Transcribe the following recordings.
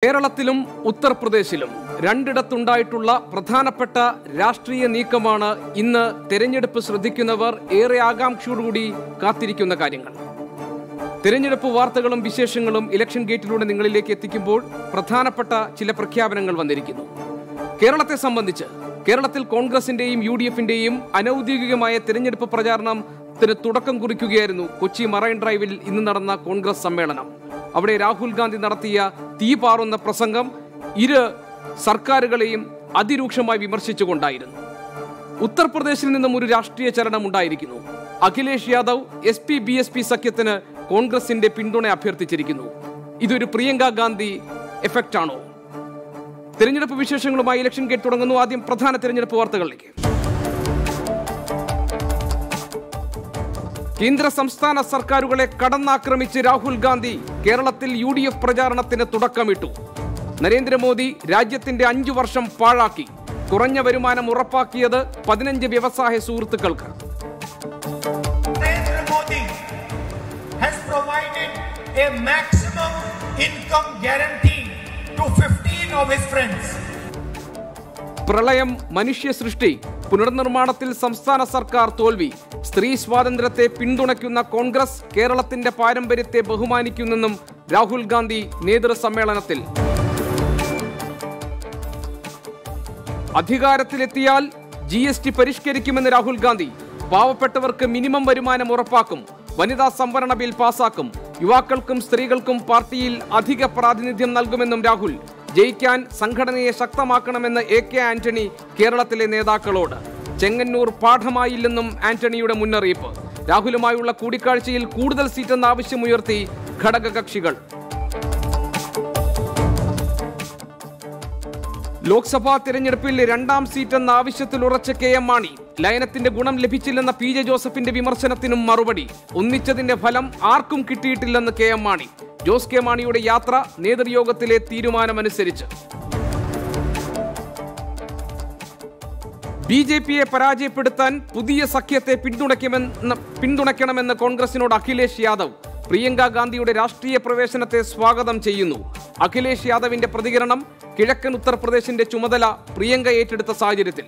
കേരളത്തിലും ഉത്തർപ്രദേശിലും രണ്ടിടത്തുണ്ടായിട്ടുള്ള പ്രധാനപ്പെട്ട രാഷ്ട്രീയ നീക്കമാണ് ഇന്ന് തെരഞ്ഞെടുപ്പ് ശ്രദ്ധിക്കുന്നവർ ഏറെ ആകാംക്ഷയോടുകൂടി കാത്തിരിക്കുന്ന കാര്യങ്ങൾ. തെരഞ്ഞെടുപ്പ് വാർത്തകളും വിശേഷങ്ങളും ഇലക്ഷൻ ഗേറ്റിലൂടെ നിങ്ങളിലേക്ക് എത്തിക്കുമ്പോൾ പ്രധാനപ്പെട്ട ചില പ്രഖ്യാപനങ്ങൾ വന്നിരിക്കുന്നു. കേരളത്തെ സംബന്ധിച്ച് കേരളത്തിൽ കോൺഗ്രസിന്റെയും UDFന്റെയും അനൌദ്യോഗികമായ തെരഞ്ഞെടുപ്പ് പ്രചാരണത്തിന് തുടക്കം കുറിക്കുകയായിരുന്നു കൊച്ചി മറൈൻ ഡ്രൈവിൽ ഇന്ന് നടന്ന കോൺഗ്രസ് സമ്മേളനം. അവിടെ രാഹുൽ ഗാന്ധി നടത്തിയ തീപാറുന്ന പ്രസംഗം ഇരു സർക്കാരുകളെയും അതിരൂക്ഷമായി വിമർശിച്ചുകൊണ്ടായിരുന്നു. ഉത്തർപ്രദേശിൽ നിന്നും ഒരു രാഷ്ട്രീയ ചലനം ഉണ്ടായിരിക്കുന്നു. അഖിലേഷ് യാദവ് SP-BSP സഖ്യത്തിന് കോൺഗ്രസിന്റെ പിന്തുണ അഭ്യർത്ഥിച്ചിരിക്കുന്നു. ഇതൊരു പ്രിയങ്ക ഗാന്ധി എഫക്റ്റ് ആണോ? തെരഞ്ഞെടുപ്പ് വിശേഷങ്ങളുമായി ഇലക്ഷൻ ഗേറ്റ് തുടങ്ങുന്നു. ആദ്യം പ്രധാന തെരഞ്ഞെടുപ്പ് വാർത്തകളിലേക്ക്. കേന്ദ്ര സംസ്ഥാന സർക്കാരുകളെ കടന്നാക്രമിച്ച് രാഹുൽ ഗാന്ധി കേരളത്തിൽ UDF പ്രചാരണത്തിന് തുടക്കമിട്ടു. നരേന്ദ്രമോദി രാജ്യത്തിന്റെ 5 വർഷം പാഴാക്കി. കുറഞ്ഞ വരുമാനം ഉറപ്പാക്കിയത് 15 വ്യവസായ സുഹൃത്തുക്കൾക്ക്. Modi has provided a maximum income guarantee to 15 of his friends. പ്രളയം, മനുഷ്യ സൃഷ്ടി, പുനർനിർമ്മാണത്തിൽ സംസ്ഥാന സർക്കാർ തോൽവി. സ്ത്രീ സ്വാതന്ത്ര്യത്തെ പിന്തുണയ്ക്കുന്ന കോൺഗ്രസ് കേരളത്തിന്റെ പാരമ്പര്യത്തെ ബഹുമാനിക്കുന്നെന്നും രാഹുൽ ഗാന്ധി നേതൃസമ്മേളനത്തിൽ. അധികാരത്തിലെത്തിയാൽ GST പരിഷ്കരിക്കുമെന്ന് രാഹുൽ ഗാന്ധി. പാവപ്പെട്ടവർക്ക് മിനിമം വരുമാനം ഉറപ്പാക്കും. വനിതാ സംവരണ ബിൽ പാസാക്കും. യുവാക്കൾക്കും സ്ത്രീകൾക്കും പാർട്ടിയിൽ അധിക പ്രാതിനിധ്യം നൽകുമെന്നും രാഹുൽ. ജയിക്കാൻ സംഘടനയെ ശക്തമാക്കണമെന്ന് AK ആന്റണി കേരളത്തിലെ നേതാക്കളോട്. ചെങ്ങന്നൂർ പാഠമായില്ലെന്നും ആന്റണിയുടെ മുന്നറിയിപ്പ്. രാഹുലുമായുള്ള കൂടിക്കാഴ്ചയിൽ കൂടുതൽ സീറ്റെന്ന ആവശ്യമുയർത്തി ഘടകകക്ഷികൾ. ലോക്സഭാ തിരഞ്ഞെടുപ്പിൽ 2ാം സീറ്റെന്ന ആവശ്യത്തിൽ ഉറച്ച KM മാണി. ലയനത്തിന്റെ ഗുണം ലഭിച്ചില്ലെന്ന PJ ജോസഫിന്റെ വിമർശനത്തിനും മറുപടി. ഒന്നിച്ചതിന്റെ ഫലം ആർക്കും കിട്ടിയിട്ടില്ലെന്ന് KM മാണി. ജോസ് കെ മാണിയുടെ യാത്ര നേതൃയോഗത്തിലെ തീരുമാനമനുസരിച്ച്. BJPയെ പരാജയപ്പെടുത്താൻ പുതിയ സഖ്യത്തെ പിന്തുണയ്ക്കണമെന്ന് കോൺഗ്രസിനോട് അഖിലേഷ് യാദവ്. പ്രിയങ്ക ഗാന്ധിയുടെ രാഷ്ട്രീയ പ്രവേശനത്തെ സ്വാഗതം ചെയ്യുന്നു. അഖിലേഷ് യാദവിന്റെ പ്രതികരണം കിഴക്കൻ ഉത്തർപ്രദേശിന്റെ ചുമതല പ്രിയങ്ക ഏറ്റെടുത്ത സാഹചര്യത്തിൽ.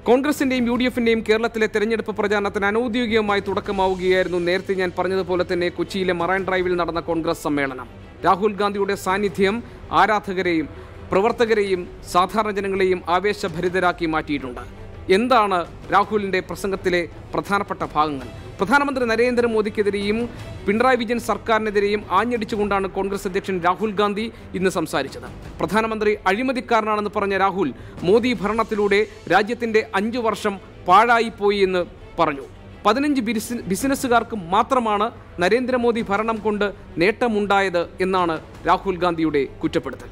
കോൺഗ്രസിന്റെയും UDFന്റെയും കേരളത്തിലെ തെരഞ്ഞെടുപ്പ് പ്രചാരണത്തിന് അനൌദ്യോഗികമായി തുടക്കമാവുകയായിരുന്നു. നേരത്തെ ഞാൻ പറഞ്ഞതുപോലെ തന്നെ കൊച്ചിയിലെ മറൈൻ ഡ്രൈവിൽ നടന്ന കോൺഗ്രസ് സമ്മേളനം. രാഹുൽ ഗാന്ധിയുടെ സാന്നിധ്യം ആരാധകരെയും പ്രവർത്തകരെയും സാധാരണ ജനങ്ങളെയും ആവേശഭരിതരാക്കി മാറ്റിയിട്ടുണ്ട്. എന്താണ് രാഹുലിന്റെ പ്രസംഗത്തിലെ പ്രധാനപ്പെട്ട ഭാഗങ്ങൾ? പ്രധാനമന്ത്രി നരേന്ദ്രമോദിക്കെതിരെയും പിണറായി വിജയൻ സർക്കാരിനെതിരെയും ആഞ്ഞടിച്ചുകൊണ്ടാണ് കോൺഗ്രസ് അധ്യക്ഷൻ രാഹുൽ ഗാന്ധി ഇന്ന് സംസാരിച്ചത്. പ്രധാനമന്ത്രി അഴിമതിക്കാരനാണെന്ന് പറഞ്ഞ രാഹുൽ മോദി ഭരണത്തിലൂടെ രാജ്യത്തിന്റെ 5 വർഷം പാഴായിപ്പോയി എന്ന് പറഞ്ഞു. 15 ബിസിനസ്സുകാർക്ക് മാത്രമാണ് നരേന്ദ്രമോദി ഭരണം കൊണ്ട് നേട്ടമുണ്ടായത് എന്നാണ് രാഹുൽ ഗാന്ധിയുടെ കുറ്റപ്പെടുത്തൽ.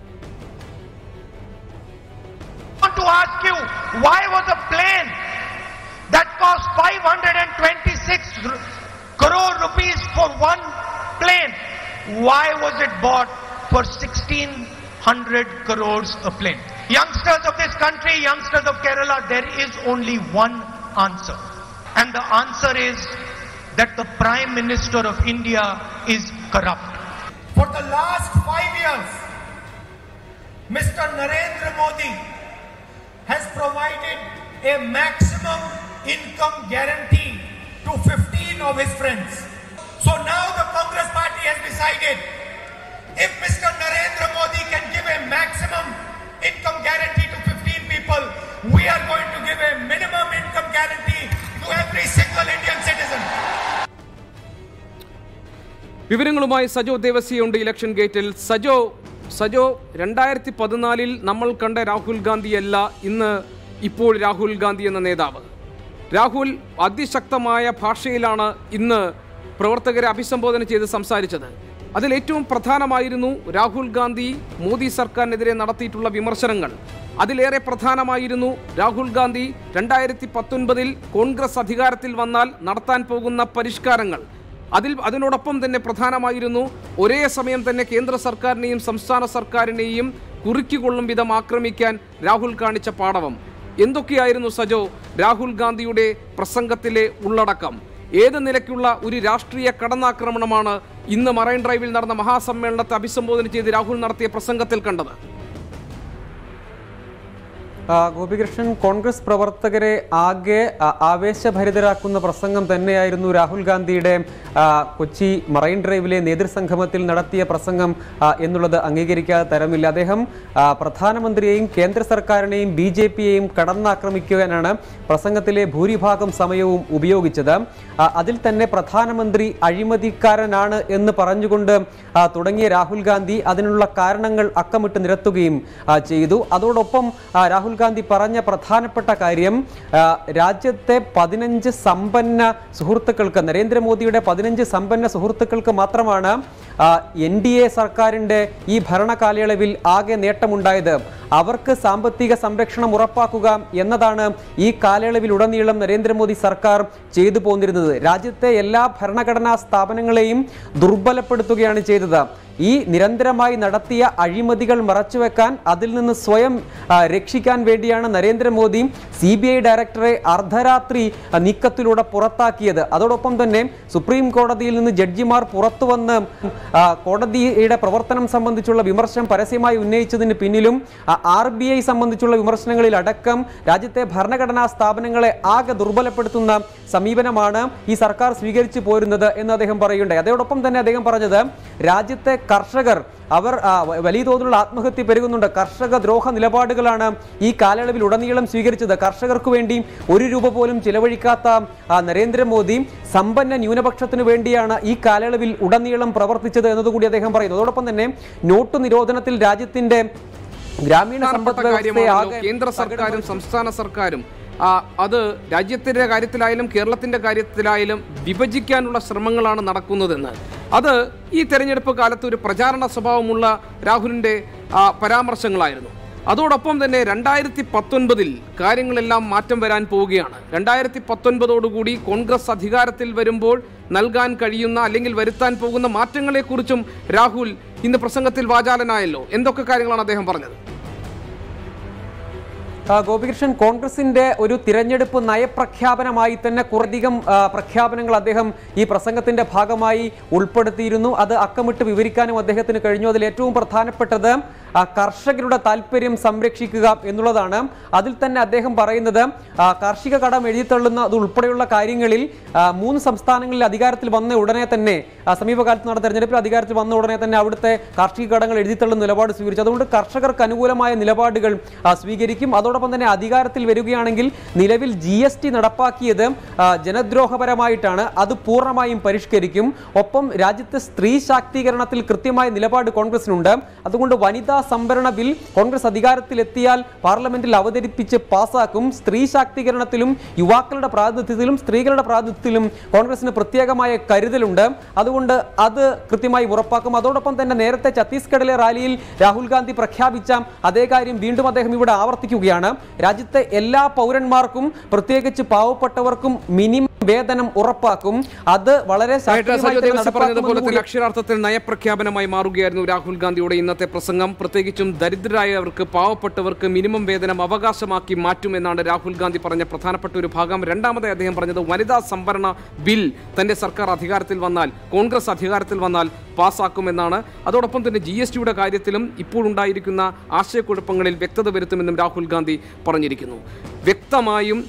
To ask you, why was a plane that cost 526 crore rupees for one plane, why was it bought for 1600 crores a plane? Youngsters of this country, youngsters of Kerala, there is only one answer, and the answer is that the Prime Minister of India is corrupt. For the last 5 years, Mr. Narendra Modi has provided a maximum income guarantee to 15 of his friends. So now the Congress party has decided, if Mr. Narendra Modi can give a maximum income guarantee to 15 people, we are going to give a minimum income guarantee to every single Indian citizen. വിവരങ്ങളുമായി Sajo ദേവസിയുണ്ട് election ഗേറ്റിൽ. സജോ 2014 നമ്മൾ കണ്ട രാഹുൽ ഗാന്ധിയല്ല ഇപ്പോൾ രാഹുൽ ഗാന്ധി എന്ന നേതാവ്. രാഹുൽ അതിശക്തമായ ഭാഷയിലാണ് ഇന്ന് പ്രവർത്തകരെ അഭിസംബോധന ചെയ്ത് സംസാരിച്ചത്. അതിലേറ്റവും പ്രധാനമായിരുന്നു രാഹുൽ ഗാന്ധി മോദി സർക്കാരിനെതിരെ നടത്തിയിട്ടുള്ള വിമർശനങ്ങൾ. അതിലേറെ പ്രധാനമായിരുന്നു രാഹുൽ ഗാന്ധി 2019 കോൺഗ്രസ് അധികാരത്തിൽ വന്നാൽ നടത്താൻ പോകുന്ന പരിഷ്കാരങ്ങൾ. അതിനോടൊപ്പം തന്നെ പ്രധാനമായിരുന്നു ഒരേ സമയം തന്നെ കേന്ദ്ര സർക്കാരിനെയും സംസ്ഥാന സർക്കാരിനെയും കുറുക്കിക്കൊള്ളും വിധം ആക്രമിക്കാൻ രാഹുൽ കാണിച്ച പാടവം എന്തൊക്കെയായിരുന്നു സജോ രാഹുൽ ഗാന്ധിയുടെ പ്രസംഗത്തിലെ ഉള്ളടക്കം? ഏത് നിലയ്ക്കുള്ള ഒരു രാഷ്ട്രീയ കടന്നാക്രമണമാണ് ഇന്ന് മറൈൻ ഡ്രൈവിൽ നടന്ന മഹാസമ്മേളനത്തെ അഭിസംബോധന ചെയ്ത് രാഹുൽ നടത്തിയ പ്രസംഗത്തിൽ കണ്ടത്? ഗോപികൃഷ്ണൻ, കോൺഗ്രസ് പ്രവർത്തകരെ ആകെ ആവേശഭരിതരാക്കുന്ന പ്രസംഗം തന്നെയായിരുന്നു രാഹുൽ ഗാന്ധിയുടെ കൊച്ചി മറൈൻ ഡ്രൈവിലെ നേതൃസംഗമത്തിൽ നടത്തിയ പ്രസംഗം എന്നുള്ളത് അംഗീകരിക്കാതെ തരമില്ല. അദ്ദേഹം പ്രധാനമന്ത്രിയെയും കേന്ദ്ര സർക്കാരിനെയും BJP-യെയും കടന്നാക്രമിക്കുവാനാണ് പ്രസംഗത്തിലെ ഭൂരിഭാഗം സമയവും ഉപയോഗിച്ചത്. അതിൽ തന്നെ പ്രധാനമന്ത്രി അഴിമതിക്കാരനാണ് എന്ന് പറഞ്ഞുകൊണ്ട് തുടങ്ങിയ രാഹുൽ ഗാന്ധി അതിനുള്ള കാരണങ്ങൾ അക്കമിട്ട് നിരത്തുകയും ചെയ്തു. അതോടൊപ്പം രാഹുൽ ഗാന്ധി പറഞ്ഞ പ്രധാനപ്പെട്ട കാര്യം രാജ്യത്തെ 15 സമ്പന്ന സുഹൃത്തുക്കൾക്ക്, നരേന്ദ്രമോദിയുടെ 15 സമ്പന്ന സുഹൃത്തുക്കൾക്ക് മാത്രമാണ് NDA സർക്കാരിൻ്റെ ഈ ഭരണകാലയളവിൽ ആകെ നേട്ടമുണ്ടായത്. അവർക്ക് സാമ്പത്തിക സംരക്ഷണം ഉറപ്പാക്കുക എന്നതാണ് ഈ കാലയളവിലുടനീളം നരേന്ദ്രമോദി സർക്കാർ ചെയ്തു പോന്നിരുന്നത്. രാജ്യത്തെ എല്ലാ ഭരണഘടനാ സ്ഥാപനങ്ങളെയും ദുർബലപ്പെടുത്തുകയാണ് ചെയ്തത്. ഈ നിരന്തരമായി നടത്തിയ അഴിമതികൾ മറച്ചുവെക്കാൻ, അതിൽ നിന്ന് സ്വയം രക്ഷിക്കാൻ വേണ്ടിയാണ് നരേന്ദ്രമോദി CBI ഡയറക്ടറെ അർദ്ധരാത്രി നീക്കത്തിലൂടെ പുറത്താക്കിയത്. അതോടൊപ്പം തന്നെ സുപ്രീം കോടതിയിൽ നിന്ന് ജഡ്ജിമാർ പുറത്തു വന്ന് കോടതിയുടെ പ്രവർത്തനം സംബന്ധിച്ചുള്ള വിമർശനം പരസ്യമായി ഉന്നയിച്ചതിന് പിന്നിലും RBI സംബന്ധിച്ചുള്ള വിമർശനങ്ങളിൽ അടക്കം രാജ്യത്തെ ഭരണഘടനാ സ്ഥാപനങ്ങളെ ആകെ ദുർബലപ്പെടുത്തുന്ന സമീപനമാണ് ഈ സർക്കാർ സ്വീകരിച്ചു പോരുന്നത് എന്ന് അദ്ദേഹം പറയുകയുണ്ടായി. അതോടൊപ്പം തന്നെ അദ്ദേഹം പറഞ്ഞത് രാജ്യത്തെ കർഷകർ അവർ വലിയ തോതിലുള്ള ആത്മഹത്യ പെരുകുന്നുണ്ട്. കർഷക ദ്രോഹ നിലപാടുകളാണ് ഈ കാലയളവിൽ ഉടനീളം സ്വീകരിച്ചത്. കർഷകർക്ക് വേണ്ടി 1 രൂപ പോലും ചിലവഴിക്കാത്ത നരേന്ദ്രമോദി സമ്പന്ന ന്യൂനപക്ഷത്തിനു വേണ്ടിയാണ് ഈ കാലയളവിൽ ഉടനീളം പ്രവർത്തിച്ചത് എന്നതുകൂടി അദ്ദേഹം പറയുന്നു. അതോടൊപ്പം തന്നെ നോട്ട് നിരോധനത്തിൽ രാജ്യത്തിന്റെ ഗ്രാമീണ സമ്പദ് വ്യവസ്ഥയെ കേന്ദ്ര സർക്കാരും സംസ്ഥാന സർക്കാരും അത് രാജ്യത്തിന്റെ കാര്യത്തിലായാലും കേരളത്തിന്റെ കാര്യത്തിലായാലും വിഭജിക്കാനുള്ള ശ്രമങ്ങളാണ് നടക്കുന്നതെന്ന്, അത് ഈ തെരഞ്ഞെടുപ്പ് കാലത്ത് ഒരു പ്രചാരണ സ്വഭാവമുള്ള രാഹുലിന്റെ പരാമർശങ്ങളായിരുന്നു. അതോടൊപ്പം തന്നെ 2019 കാര്യങ്ങളെല്ലാം മാറ്റം വരാൻ പോവുകയാണ്. 2019 കോൺഗ്രസ് അധികാരത്തിൽ വരുമ്പോൾ നൽകാൻ കഴിയുന്ന അല്ലെങ്കിൽ വരുത്താൻ പോകുന്ന മാറ്റങ്ങളെക്കുറിച്ചും രാഹുൽ ഇന്ന് പ്രസംഗത്തിൽ വാചാലനായല്ലോ. എന്തൊക്കെ കാര്യങ്ങളാണ് അദ്ദേഹം പറഞ്ഞത്? ഗോപികൃഷ്ണൻ, കോൺഗ്രസിന്റെ ഒരു തിരഞ്ഞെടുപ്പ് നയപ്രഖ്യാപനമായി തന്നെ കുറേയധികം പ്രഖ്യാപനങ്ങൾ അദ്ദേഹം ഈ പ്രസംഗത്തിന്റെ ഭാഗമായി ഉൾപ്പെടുത്തിയിരുന്നു. അത് അക്കമിട്ട് വിവരിക്കാനും അദ്ദേഹത്തിന് കഴിഞ്ഞു. അതിൽ ഏറ്റവും പ്രധാനപ്പെട്ടത് കർഷകരുടെ താല്പര്യം സംരക്ഷിക്കുക എന്നുള്ളതാണ്. അതിൽ തന്നെ അദ്ദേഹം പറയുന്നത് കാർഷിക കടം എഴുതിത്തള്ളുന്നത് ഉൾപ്പെടെയുള്ള കാര്യങ്ങളിൽ 3 സംസ്ഥാനങ്ങളിൽ അധികാരത്തിൽ വന്ന ഉടനെ തന്നെ, സമീപകാലത്ത് നടന്ന തെരഞ്ഞെടുപ്പിൽ അധികാരത്തിൽ വന്ന ഉടനെ തന്നെ അവിടുത്തെ കാർഷിക കടങ്ങൾ എഴുതിത്തള്ളുന്ന നിലപാട് സ്വീകരിച്ചു. അതുകൊണ്ട് കർഷകർക്ക് അനുകൂലമായ നിലപാടുകൾ സ്വീകരിക്കും. അതോടൊപ്പം തന്നെ അധികാരത്തിൽ വരികയാണെങ്കിൽ നിലവിൽ GST നടപ്പാക്കിയത് ജനദ്രോഹപരമായിട്ടാണ്, അത് പൂർണ്ണമായും പരിഷ്കരിക്കും. ഒപ്പം രാജ്യത്തെ സ്ത്രീ ശാക്തീകരണത്തിൽ കൃത്യമായ നിലപാട് കോൺഗ്രസിനുണ്ട്. അതുകൊണ്ട് വനിതാ സംവരണ ബിൽ കോൺഗ്രസ് അധികാരത്തിലെത്തിയാൽ പാർലമെന്റിൽ അവതരിപ്പിച്ച് പാസാക്കും. സ്ത്രീ ശാക്തീകരണത്തിലും യുവാക്കളുടെ പ്രാതിനിധ്യത്തിലും സ്ത്രീകളുടെ പ്രാതിനിധ്യത്തിലും കോൺഗ്രസിന് പ്രത്യേകമായ കരുതലുണ്ട്. അതുകൊണ്ട് അത് കൃത്യമായി ഉറപ്പാക്കും. അതോടൊപ്പം തന്നെ നേരത്തെ ഛത്തീസ്ഗഡിലെ റാലിയിൽ രാഹുൽ ഗാന്ധി പ്രഖ്യാപിച്ച അതേ കാര്യം വീണ്ടും അദ്ദേഹം ഇവിടെ ആവർത്തിക്കുകയാണ്. രാജ്യത്തെ എല്ലാ പൗരന്മാർക്കും, പ്രത്യേകിച്ച് പാവപ്പെട്ടവർക്കും മിനിമം വേതനം ഉറപ്പാക്കും. അത് വളരെ അക്ഷരാർത്ഥത്തിൽ നയപ്രഖ്യാപനമായി മാറുകയായിരുന്നു രാഹുൽ ഗാന്ധിയുടെ ഇന്നത്തെ പ്രസംഗം. പ്രത്യേകിച്ചും ദരിദ്രരായവർക്ക്, പാവപ്പെട്ടവർക്ക് മിനിമം വേതനം അവകാശമാക്കി മാറ്റുമെന്നാണ് രാഹുൽ ഗാന്ധി പറഞ്ഞ പ്രധാനപ്പെട്ട ഒരു ഭാഗം. രണ്ടാമതായി അദ്ദേഹം പറഞ്ഞത് വനിതാ സംവരണ ബിൽ തന്റെ സർക്കാർ അധികാരത്തിൽ വന്നാൽ, കോൺഗ്രസ് അധികാരത്തിൽ വന്നാൽ പാസ്സാക്കുമെന്നാണ്. അതോടൊപ്പം തന്നെ GSTയുടെ കാര്യത്തിലും ഇപ്പോഴുണ്ടായിരിക്കുന്ന ആശയക്കുഴപ്പങ്ങളിൽ വ്യക്തത വരുത്തുമെന്നും രാഹുൽ ഗാന്ധി പറഞ്ഞിരിക്കുന്നു. വ്യക്തമായും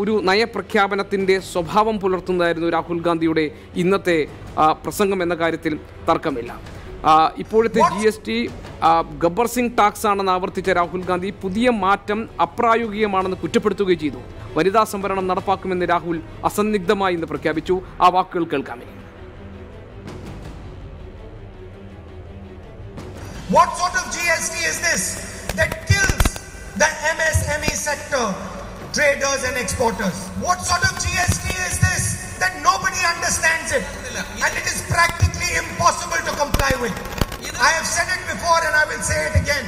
ഒരു നയപ്രഖ്യാപനത്തിൻ്റെ സ്വഭാവം പുലർത്തുന്നതായിരുന്നു രാഹുൽ ഗാന്ധിയുടെ ഇന്നത്തെ പ്രസംഗം എന്ന കാര്യത്തിൽ തർക്കമില്ല. ഇപ്പോഴത്തെ GST ഗബ്ബർ സിംഗ് ടാക്സ് ആണെന്ന് ആവർത്തിച്ച രാഹുൽ ഗാന്ധി പുതിയ മാറ്റം അപ്രായോഗികമാണെന്ന് കുറ്റപ്പെടുത്തുകയും ചെയ്തു. വനിതാ സംവരണം നടപ്പാക്കുമെന്ന് രാഹുൽ അസന്നിഗ്ധമായി ഇന്ന് പ്രഖ്യാപിച്ചു. ആ വാക്കുകൾ കേൾക്കാമേ. What sort of GST is this that kills the MSME sector, traders and exporters? What sort of GST is this that nobody understands it and it is practically impossible to comply with? I have said it before and I will say it again.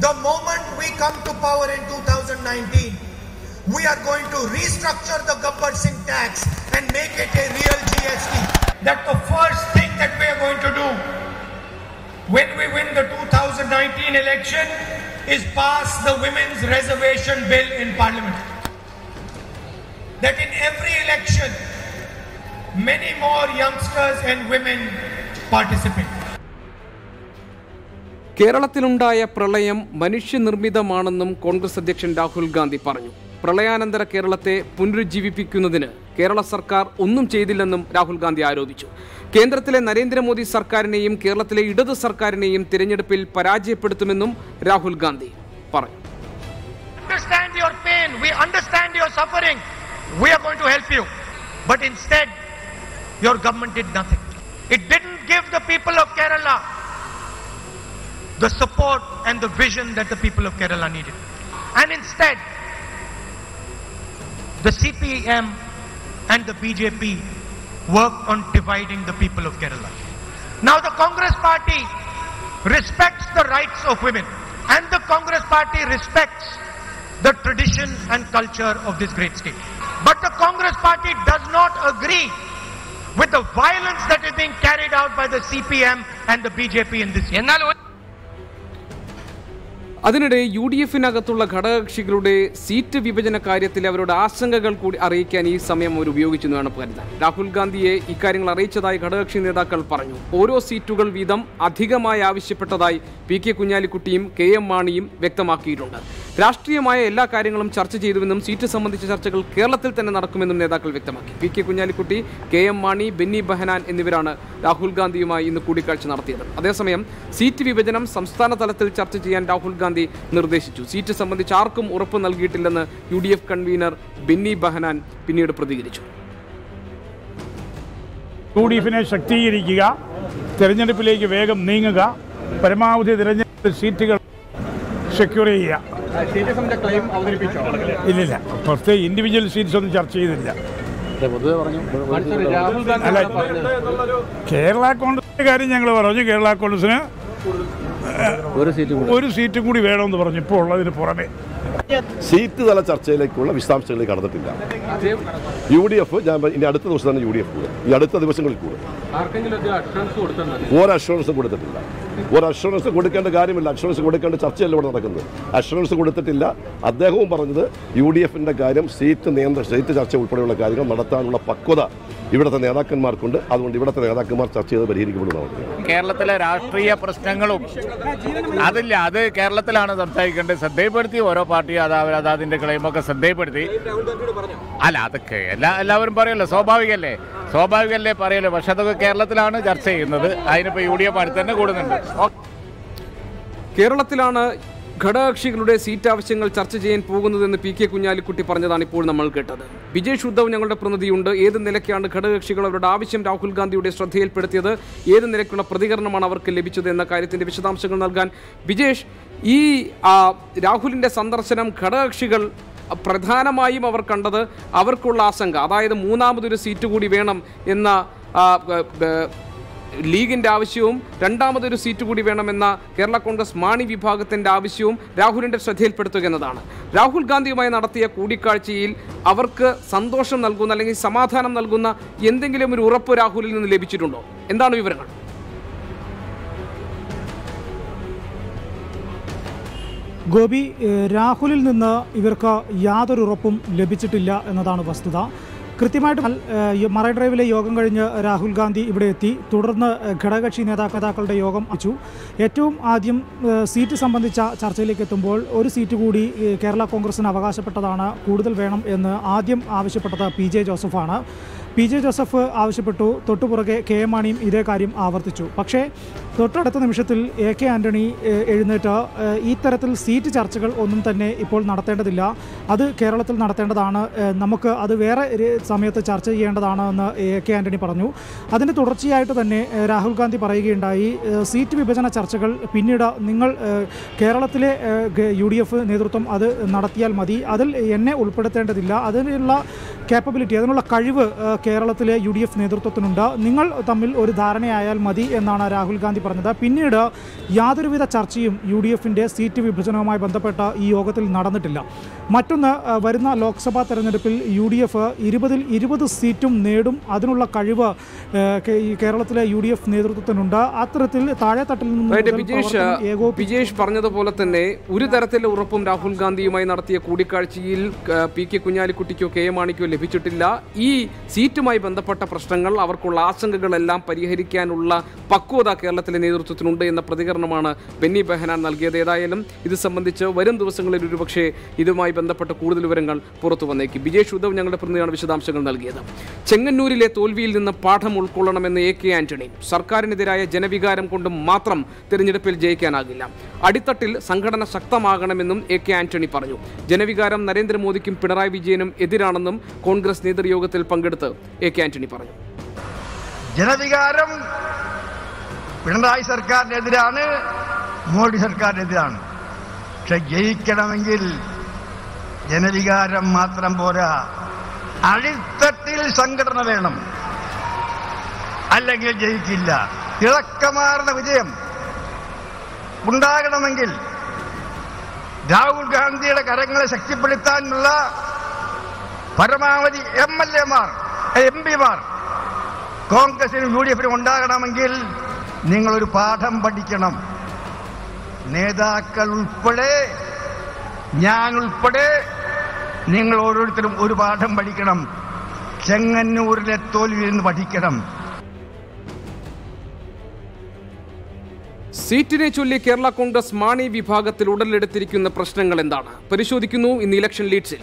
The moment we come to power in 2019, we are going to restructure the Gabbar Singh tax and make it a real GST. That's the first thing that we are going to do when we win the 2019 2019 election is pass the women's reservation bill in parliament. That in every election, many more youngsters and women participate. കേരളത്തിലുണ്ടായ പ്രളയം മനുഷ്യനിർമ്മിതമാണെന്നും കോൺഗ്രസ് അധ്യക്ഷൻ രാഹുൽ ഗാന്ധി പറഞ്ഞു. പ്രളയാനന്തര കേരളത്തെ പുനരുജ്ജീവിപ്പിക്കുന്നതിന് കേരള സർക്കാർ ഒന്നും ചെയ്തില്ലെന്നും രാഹുൽ ഗാന്ധി ആരോപിച്ചു. കേന്ദ്രത്തിലെ നരേന്ദ്രമോദി സർക്കാരിനെയും കേരളത്തിലെ ഇടത് സർക്കാരിനെയും തിരഞ്ഞെടുപ്പിൽ പരാജയപ്പെടുത്തുമെന്നും രാഹുൽ ഗാന്ധി പറഞ്ഞു. Understand your pain, we understand your suffering, we are going to help you. But instead, your government did nothing. It didn't give the people of Kerala the support and the vision that the people of Kerala needed. And instead, the CPM and the BJP worked on dividing the people of Kerala. Now the Congress party respects the rights of women, and the Congress party respects the tradition and culture of this great state. But the Congress party does not agree with the violence that is being carried out by the CPM and the BJP in this state. അതിനിടെ UDF-നകത്തുള്ള ഘടകകക്ഷികളുടെ seat വിഭജന കാര്യത്തിൽ അവരുടെ ആശങ്കകൾ കൂടി അറിയിക്കാൻ ഈ സമയം അവർ ഉപയോഗിച്ചു എന്നാണ് കരുതാൻ. രാഹുൽ ഗാന്ധിയെ ഇക്കാര്യങ്ങൾ അറിയിച്ചതായി ഘടകകക്ഷി നേതാക്കൾ പറഞ്ഞു. ഓരോ സീറ്റുകൾ വീതം അധികമായി ആവശ്യപ്പെട്ടതായി PK കുഞ്ഞാലിക്കുട്ടിയും KM മാണിയും വ്യക്തമാക്കിയിട്ടുണ്ട്. രാഷ്ട്രീയമായ എല്ലാ കാര്യങ്ങളും ചർച്ച ചെയ്തുവെന്നും സീറ്റ് സംബന്ധിച്ച ചർച്ചകൾ കേരളത്തിൽ തന്നെ നടക്കുമെന്നും നേതാക്കൾ വ്യക്തമാക്കി. PK കുഞ്ഞാലിക്കുട്ടി, KM മാണി, ബെന്നി ബെഹനാൻ എന്നിവരാണ് രാഹുൽ ഗാന്ധിയുമായി ഇന്ന് കൂടിക്കാഴ്ച നടത്തിയത്. അതേസമയം സീറ്റ് വിഭജനം സംസ്ഥാന തലത്തിൽ ചർച്ച ചെയ്യാൻ രാഹുൽ ഗാന്ധി നിർദ്ദേശിച്ചു. സീറ്റ് സംബന്ധിച്ച് ആർക്കും ഉറപ്പ് നൽകിയിട്ടില്ലെന്ന് UDF കൺവീനർ ബെന്നി ബെഹനാൻ പിന്നീട് പ്രതികരിച്ചു. UDF-നെ ശക്തീകരിക്കുക, തെരഞ്ഞെടുപ്പിലേക്ക് വേഗം നീങ്ങുക, പരമാവധി തെരഞ്ഞെടുപ്പ് സീറ്റുകൾ സെക്യൂർ ചെയ്യുക. ഇല്ലില്ല, പ്രത്യേക ഇൻഡിവിജ്വൽ സീറ്റ്സ് ഒന്നും ചർച്ച ചെയ്തില്ല. അല്ല, കേരള കോൺഗ്രസിന്റെ കാര്യം ഞങ്ങൾ പറഞ്ഞു. കേരള കോൺഗ്രസിന് ഒരു സീറ്റും കൂടി വേണമെന്ന് പറഞ്ഞു. ഇപ്പോൾ ഉള്ളതിന് പുറമെ സീറ്റ് തല ചർച്ചയിലേക്കുള്ള വിശദാംശങ്ങളിലേക്ക് കടന്നിട്ടില്ല. UDF ഇനി അടുത്ത ദിവസം തന്നെ UDF കൂടും. ഈ അടുത്ത ദിവസങ്ങളിൽ കൂടും. ഒരു അഷുറൻസും കൊടുത്തിട്ടില്ല. ഒരു അഷുറൻസ് കൊടുക്കേണ്ട കാര്യമില്ല. അഷുറൻസ് കൊടുക്കേണ്ട ചർച്ചയല്ല ഇവിടെ നടക്കുന്നത്. അഷുറൻസ് കൊടുത്തിട്ടില്ല. അദ്ദേഹവും പറഞ്ഞത് UDF-ന്റെ കാര്യം സീറ്റ് ചർച്ച ഉൾപ്പെടെയുള്ള കാര്യങ്ങൾ നടത്താനുള്ള പക്വത ഇവിടുത്തെ നേതാക്കന്മാർക്കുണ്ട്. അതുകൊണ്ട് ഇവിടുത്തെ നേതാക്കന്മാർ ചർച്ച ചെയ്ത് പരിഹരിക്കപ്പെടുന്നതാണ്. കേരളത്തിലെ രാഷ്ട്രീയ പ്രശ്നങ്ങളും അതില്ല, അത് കേരളത്തിലാണ് സംസാരിക്കേണ്ടത്. ശ്രദ്ധയപ്പെടുത്തി ഓരോ പാർട്ടിയും അതാതിന്റെ ക്ലെയിമൊക്കെ ശ്രദ്ധയപ്പെടുത്തി. അല്ല, അതൊക്കെ എല്ലാവരും പറയല്ലോ, സ്വാഭാവികല്ലേ പറയല്ലോ. പക്ഷെ അതൊക്കെ കേരളത്തിലാണ് ചർച്ച ചെയ്യുന്നത്. അതിനിപ്പോൾ UDF അടുത്ത് തന്നെ കൂടുന്നുണ്ട്. കേരളത്തിലാണ് ഘടകകക്ഷികളുടെ സീറ്റ് ആവശ്യങ്ങൾ ചർച്ച ചെയ്യാൻ പോകുന്നതെന്ന് PK കുഞ്ഞാലിക്കുട്ടി പറഞ്ഞതാണ് ഇപ്പോൾ നമ്മൾ കേട്ടത്. വിജേഷ് ഉദ്ധവ് ഞങ്ങളുടെ പ്രതിനിധിയുണ്ട്. ഏത് നിലയ്ക്കാണ് ഘടകകക്ഷികൾ അവരുടെ ആവശ്യം രാഹുൽ ഗാന്ധിയുടെ ശ്രദ്ധയിൽപ്പെടുത്തിയത്, ഏത് നിലയ്ക്കുള്ള പ്രതികരണമാണ് അവർക്ക് ലഭിച്ചത് എന്ന കാര്യത്തിന്റെ വിശദാംശങ്ങൾ നൽകാൻ വിജേഷ്, ഈ രാഹുലിന്റെ സന്ദർശനം ഘടകകക്ഷികൾ പ്രധാനമായും അവർ കണ്ടത് അവർക്കുള്ള ആശങ്ക, അതായത് മൂന്നാമതൊരു സീറ്റ് കൂടി വേണം എന്ന ലീഗിന്റെ ആവശ്യവും രണ്ടാമതൊരു സീറ്റ് കൂടി വേണമെന്ന കേരള കോൺഗ്രസ് മാണി വിഭാഗത്തിന്റെ ആവശ്യവും രാഹുലിന്റെ ശ്രദ്ധയിൽപ്പെടുത്തുക എന്നതാണ്. രാഹുൽ ഗാന്ധിയുമായി നടത്തിയ കൂടിക്കാഴ്ചയിൽ അവർക്ക് സന്തോഷം നൽകുന്ന അല്ലെങ്കിൽ സമാധാനം നൽകുന്ന എന്തെങ്കിലും ഒരു ഉറപ്പ് രാഹുലിൽ നിന്ന് ലഭിച്ചിട്ടുണ്ടോ? എന്താണ് വിവരങ്ങൾ? ഗോപി, രാഹുലിൽ നിന്ന് ഇവർക്ക് യാതൊരു ഉറപ്പും ലഭിച്ചിട്ടില്ല എന്നതാണ് വസ്തുത. കൃത്യമായിട്ട് മറൈൻ ഡ്രൈവിലെ യോഗം കഴിഞ്ഞ് രാഹുൽ ഗാന്ധി ഇവിടെ എത്തി. തുടർന്ന് ഘടകകക്ഷി നേതാക്കളുടെ യോഗം അയച്ചു. ഏറ്റവും ആദ്യം സീറ്റ് സംബന്ധിച്ച ചർച്ചയിലേക്ക് എത്തുമ്പോൾ ഒരു സീറ്റ് കൂടി കേരള കോൺഗ്രസിന് അവകാശപ്പെട്ടതാണ്, കൂടുതൽ വേണം എന്ന് ആദ്യം ആവശ്യപ്പെട്ടത് PJ ജോസഫാണ്. PJ ജോസഫ് ആവശ്യപ്പെട്ടു. തൊട്ടുപുറകെ KM മാണിയും ഇതേ കാര്യം ആവർത്തിച്ചു. പക്ഷേ തൊട്ടടുത്ത നിമിഷത്തിൽ AK ആന്റണി എഴുന്നേറ്റ് ഇത്തരത്തിൽ സീറ്റ് ചർച്ചകൾ ഒന്നും തന്നെ ഇപ്പോൾ നടത്തേണ്ടതില്ല, അത് കേരളത്തിൽ നടത്തേണ്ടതാണ്, നമുക്ക് അത് വേറെ സമയത്ത് ചർച്ച ചെയ്യേണ്ടതാണ് എന്ന് AK ആന്റണി പറഞ്ഞു. അതിന് തുടർച്ചയായിട്ട് തന്നെ രാഹുൽ ഗാന്ധി പറയുകയുണ്ടായി, സീറ്റ് വിഭജന ചർച്ചകൾ പിന്നീട് നിങ്ങൾ കേരളത്തിലെ UDF നേതൃത്വം അത് നടത്തിയാൽ മതി, അതിൽ എന്നെ ഉൾപ്പെടുത്തേണ്ടതില്ല, അതിനുള്ള കേപ്പബിലിറ്റി, അതിനുള്ള കഴിവ് കേരളത്തിലെ UDF നേതൃത്വത്തിനുണ്ട്. നിങ്ങൾ തമ്മിൽ ഒരു ധാരണയായാൽ മതി എന്നാണ് രാഹുൽ ഗാന്ധി പറഞ്ഞത്. പിന്നീട് യാതൊരുവിധ ചർച്ചയും UDFിൻ്റെ സീറ്റ് വിഭജനവുമായി ബന്ധപ്പെട്ട ഈ യോഗത്തിൽ നടന്നിട്ടില്ല. മറ്റൊന്ന്, വരുന്ന ലോക്സഭാ തെരഞ്ഞെടുപ്പിൽ UDF 20-ൽ 20 സീറ്റും നേടും. അതിനുള്ള കഴിവ് ഈ കേരളത്തിലെ UDF നേതൃത്വത്തിനുണ്ട്. അത്തരത്തിൽ താഴെത്തട്ടിൽ നിന്ന് വിജേഷ് പറഞ്ഞതുപോലെ തന്നെ ഒരു തരത്തിലുള്ള ഉറപ്പും രാഹുൽ ഗാന്ധിയുമായി നടത്തിയ കൂടിക്കാഴ്ചയിൽ PK കുഞ്ഞാലിക്കുട്ടിക്കോ KM മാണിക്കോ ലഭിച്ചിട്ടില്ല. ഈ സീറ്റുമായി ബന്ധപ്പെട്ട പ്രശ്നങ്ങൾ, അവർക്കുള്ള ആശങ്കകളെല്ലാം പരിഹരിക്കാനുള്ള പക്വത കേരളത്തിലെ നേതൃത്വത്തിനുണ്ട് എന്ന പ്രതികരണമാണ് ബെന്നി ബെഹനാൻ നൽകിയത്. ഏതായാലും ഇത് സംബന്ധിച്ച് വരും ദിവസങ്ങളിൽ ഒരുപക്ഷെ ഇതുമായി ബന്ധപ്പെട്ട കൂടുതൽ വിവരങ്ങൾ പുറത്തു വന്നേക്കും. വിജേഷ് ഉദ്ധവ് ഞങ്ങളുടെ പ്രതിനിധിയാണ് വിശദാംശങ്ങൾ നൽകിയത്. ചെങ്ങന്നൂരിലെ തോൽവിയിൽ നിന്ന് പാഠം ഉൾക്കൊള്ളണമെന്ന് AK ആന്റണി. സർക്കാരിനെതിരായ ജനവികാരം കൊണ്ട് മാത്രം തിരഞ്ഞെടുപ്പിൽ ജയിക്കാനാകില്ല. അടിത്തട്ടിൽ സംഘടന ശക്തമാകണമെന്നും AK ആന്റണി പറഞ്ഞു. ജനവികാരം നരേന്ദ്രമോദിക്കും പിണറായി വിജയനും എതിരാണെന്നും കോൺഗ്രസ് നേതൃയോഗത്തിൽ പങ്കെടുത്ത് AK ആന്റണി പറഞ്ഞു. ജനവികാരം പിണറായി സർക്കാരിനെതിരാണ്, മോഡി സർക്കാരിനെതിരാണ്. പക്ഷെ ജയിക്കണമെങ്കിൽ ജനവികാരം മാത്രം പോരാ, അടിത്തട്ടിൽ സംഘടന വേണം, അല്ലെങ്കിൽ ജയിക്കില്ല. തിളക്കമാർന്ന വിജയം ഉണ്ടാകണമെങ്കിൽ രാഹുൽ ഗാന്ധിയുടെ കരങ്ങളെ ശക്തിപ്പെടുത്താനുള്ള പരമാവധി MLA-മാർ MP-മാർ കോൺഗ്രസിനും UDFിനും ഉണ്ടാകണമെങ്കിൽ നിങ്ങളൊരു പാഠം പഠിക്കണം. നേതാക്കൾ ഉൾപ്പെടെ, ഞാൻ ഉൾപ്പെടെ നിങ്ങൾ ഓരോരുത്തരും ഒരു പാഠം പഠിക്കണം. ചെങ്ങന്നൂരിലെ തോൽവിയിൽ നിന്ന് പഠിക്കണം. സീറ്റിനെ ചൊല്ലി കേരള കോൺഗ്രസ് മാണി വിഭാഗത്തിൽ ഉടലെടുത്തിരിക്കുന്ന പ്രശ്നങ്ങൾ എന്താണ് പരിശോധിക്കുന്നു ഇന്ന് ഇലക്ഷൻ ലീഡ്സിൽ.